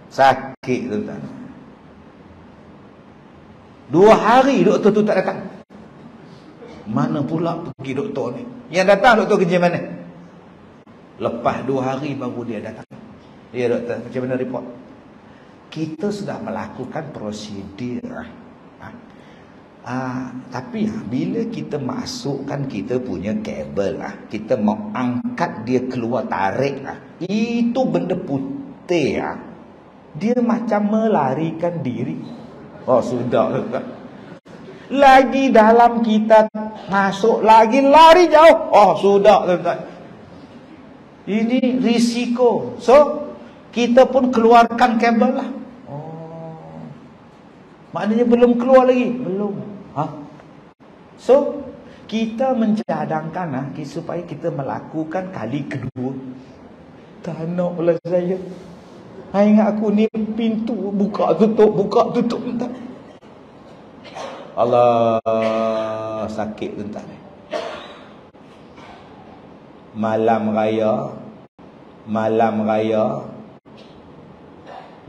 sakit tuan-tuan. 2 hari doktor tu tak datang. Mana pula pergi doktor ni? Yang datang doktor kerja mana? Lepas 2 hari baru dia datang. Ya doktor, macam mana report? Kita sudah melakukan prosedur. Tapi bila kita masukkan kita punya kabel kita mau angkat dia keluar, tarik itu benda putih dia macam melarikan diri. Oh sudah doktor. Lagi dalam kita masuk lagi lari jauh. Oh sudah doktor. Ini risiko. So kita pun keluarkan kabel lah. Oh, maknanya belum keluar lagi? Belum. So kita mencadangkan supaya kita melakukan kali kedua. Tak naklah saya. Ingat aku ni pintu buka tutup entah. Allah, sakit entah. Malam raya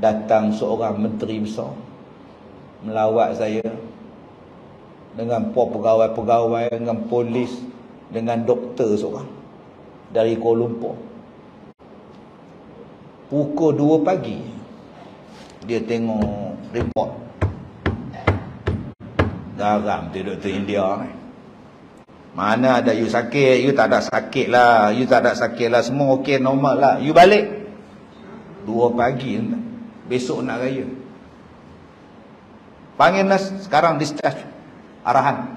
datang seorang menteri besar melawat saya dengan pegawai-pegawai, dengan polis, dengan doktor seorang dari Kuala Lumpur. Pukul 2 pagi dia tengok report. Garam tu doktor India ni. Mana ada you sakit, you tak ada sakit lah, semua okey normal lah. You balik 2 pagi besok nak raya. Panggil nurse, sekarang discharge. Arahan.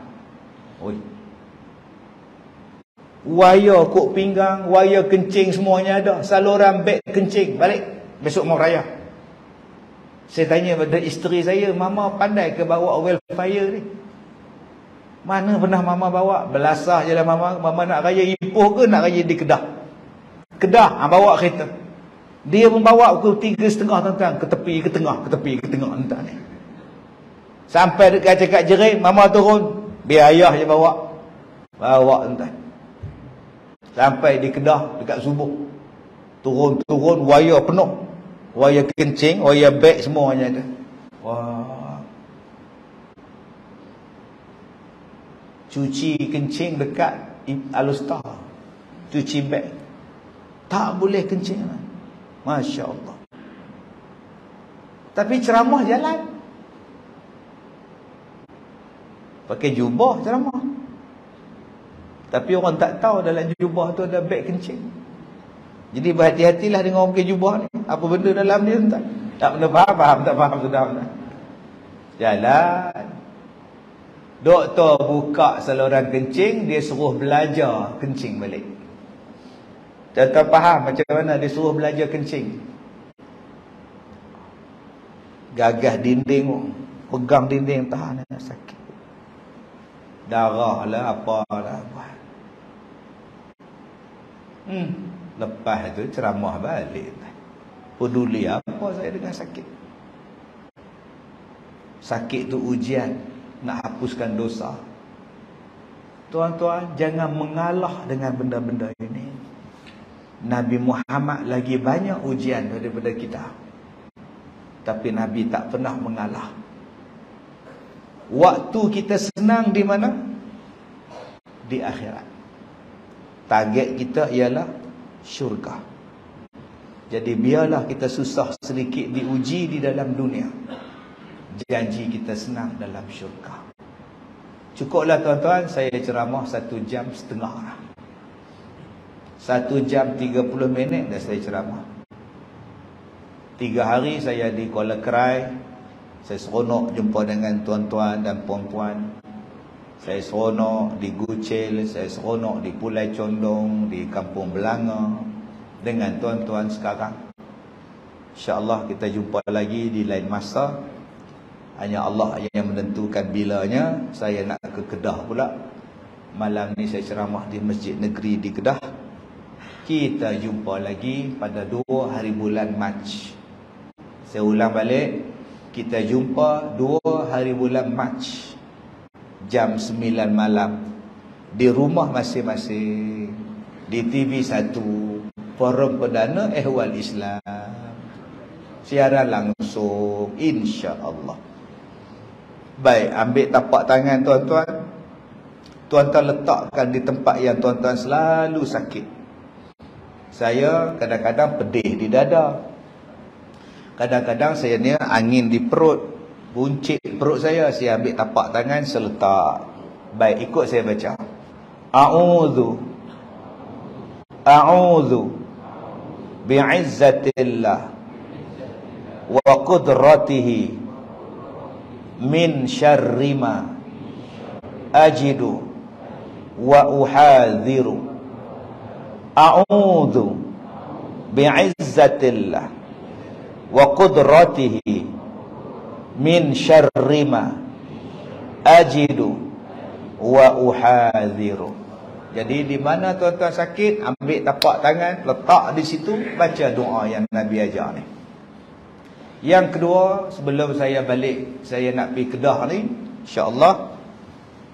Oi. Wayar kok pinggang, wayar kencing semuanya ada. Saluran beg kencing, balik. Besok mau raya. Saya tanya pada isteri saya, mama pandai ke bawa welfare ni? Mana pernah mama bawa? Belasah je lah mama. Mama nak raya Ipoh ke nak raya di Kedah? Kedah, bawa kereta. Dia membawa pukul 3.30 tuan-tuan, ke tepi ke tengah tuan-tuan ni. Sampai dekat cakap jerit, mama turun, biar ayah je bawa tuan-tuan. Sampai di Kedah dekat subuh, turun wayar penuh, wayar kencing, wayar beg semuanya ada. Wah, cuci kencing dekat Alustar, cuci beg tak boleh kencing. Masya Allah. Tapi ceramah jalan, pakai jubah ceramah. Tapi orang tak tahu dalam jubah tu ada beg kencing. Jadi berhati-hatilah dengan orang pakai jubah ni. Apa benda dalam dia entah. Tak pernah faham, tak faham sudah. Jalan. Doktor buka saluran kencing, dia suruh belajar kencing balik. Tak faham macam mana dia suruh belajar kencing. Gagah dinding, pegang dinding, tahan sakit. Darah lah, apalah. Lepas tu ceramah balik. Peduli apa saya dengan sakit? Sakit tu ujian nak hapuskan dosa. Tuan-tuan, jangan mengalah dengan benda-benda ini. Nabi Muhammad lagi banyak ujian daripada kita, tapi Nabi tak pernah mengalah. Waktu kita senang di mana? di akhirat. Target kita ialah syurga. Jadi biarlah kita susah sedikit diuji di dalam dunia, janji kita senang dalam syurga. Cukuplah tuan-tuan, saya ceramah 1 jam setengah. 1 jam 30 minit dah saya ceramah. 3 hari saya di Kuala Krai. Saya seronok jumpa dengan tuan-tuan dan puan-puan. Saya seronok di Gucil, saya seronok di Pulai Condong, di Kampung Belanga dengan tuan-tuan sekarang. InsyaAllah kita jumpa lagi di lain masa. Hanya Allah yang menentukan bilanya. Saya nak ke Kedah pula. Malam ni saya ceramah di Masjid Negeri di Kedah. Kita jumpa lagi pada 2 hari bulan Mac. Saya ulang balik. Kita jumpa 2 hari bulan Mac, jam 9 malam di rumah masing-masing, di TV1, Forum Perdana Ehwal Islam, siaran langsung, insya-Allah. Baik, ambil tapak tangan tuan-tuan. Tuan-tuan letakkan di tempat yang tuan-tuan selalu sakit. Saya kadang-kadang pedih di dada. Kadang-kadang saya ni angin di perut, buncit perut saya ambil tapak tangan, saya letak. Baik, ikut saya baca. A'udzu bi'izzatillah wa qudratihi min syarri ma ajidu wa uhadhiru. A'udzu bi'izzatillah wa qudratihi min syarri ma ajidu wa uhadhiru. Jadi di mana tuan-tuan sakit, ambil tapak tangan, letak di situ, baca doa yang Nabi ajar ni. Yang kedua, sebelum saya balik, saya nak pergi Kedah ni, insya-Allah,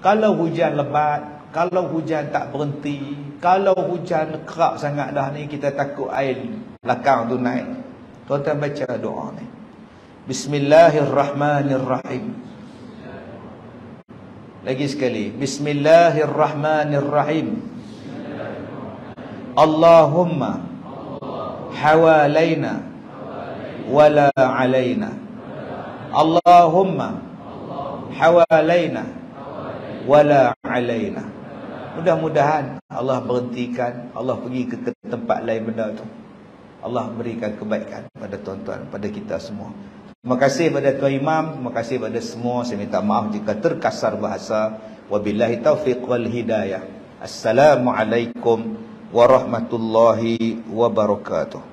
kalau hujan lebat, kalau hujan tak berhenti, kalau hujan kerap sangat dah ni, kita takut air belakang tu naik, tuan-tuan baca doa ni. Bismillahirrahmanirrahim. Lagi sekali. Bismillahirrahmanirrahim. Allahumma hawalaina wala alaina. Allahumma hawalaina wala alaina. Mudah-mudahan Allah berhentikan, Allah pergi ke tempat lain benda tu. Allah berikan kebaikan pada tuan-tuan, pada kita semua. Terima kasih pada Tuan Imam, terima kasih pada semua. Saya minta maaf jika terkasar bahasa. Wabillahi taufiq wal hidayah. Assalamualaikum warahmatullahi wabarakatuh.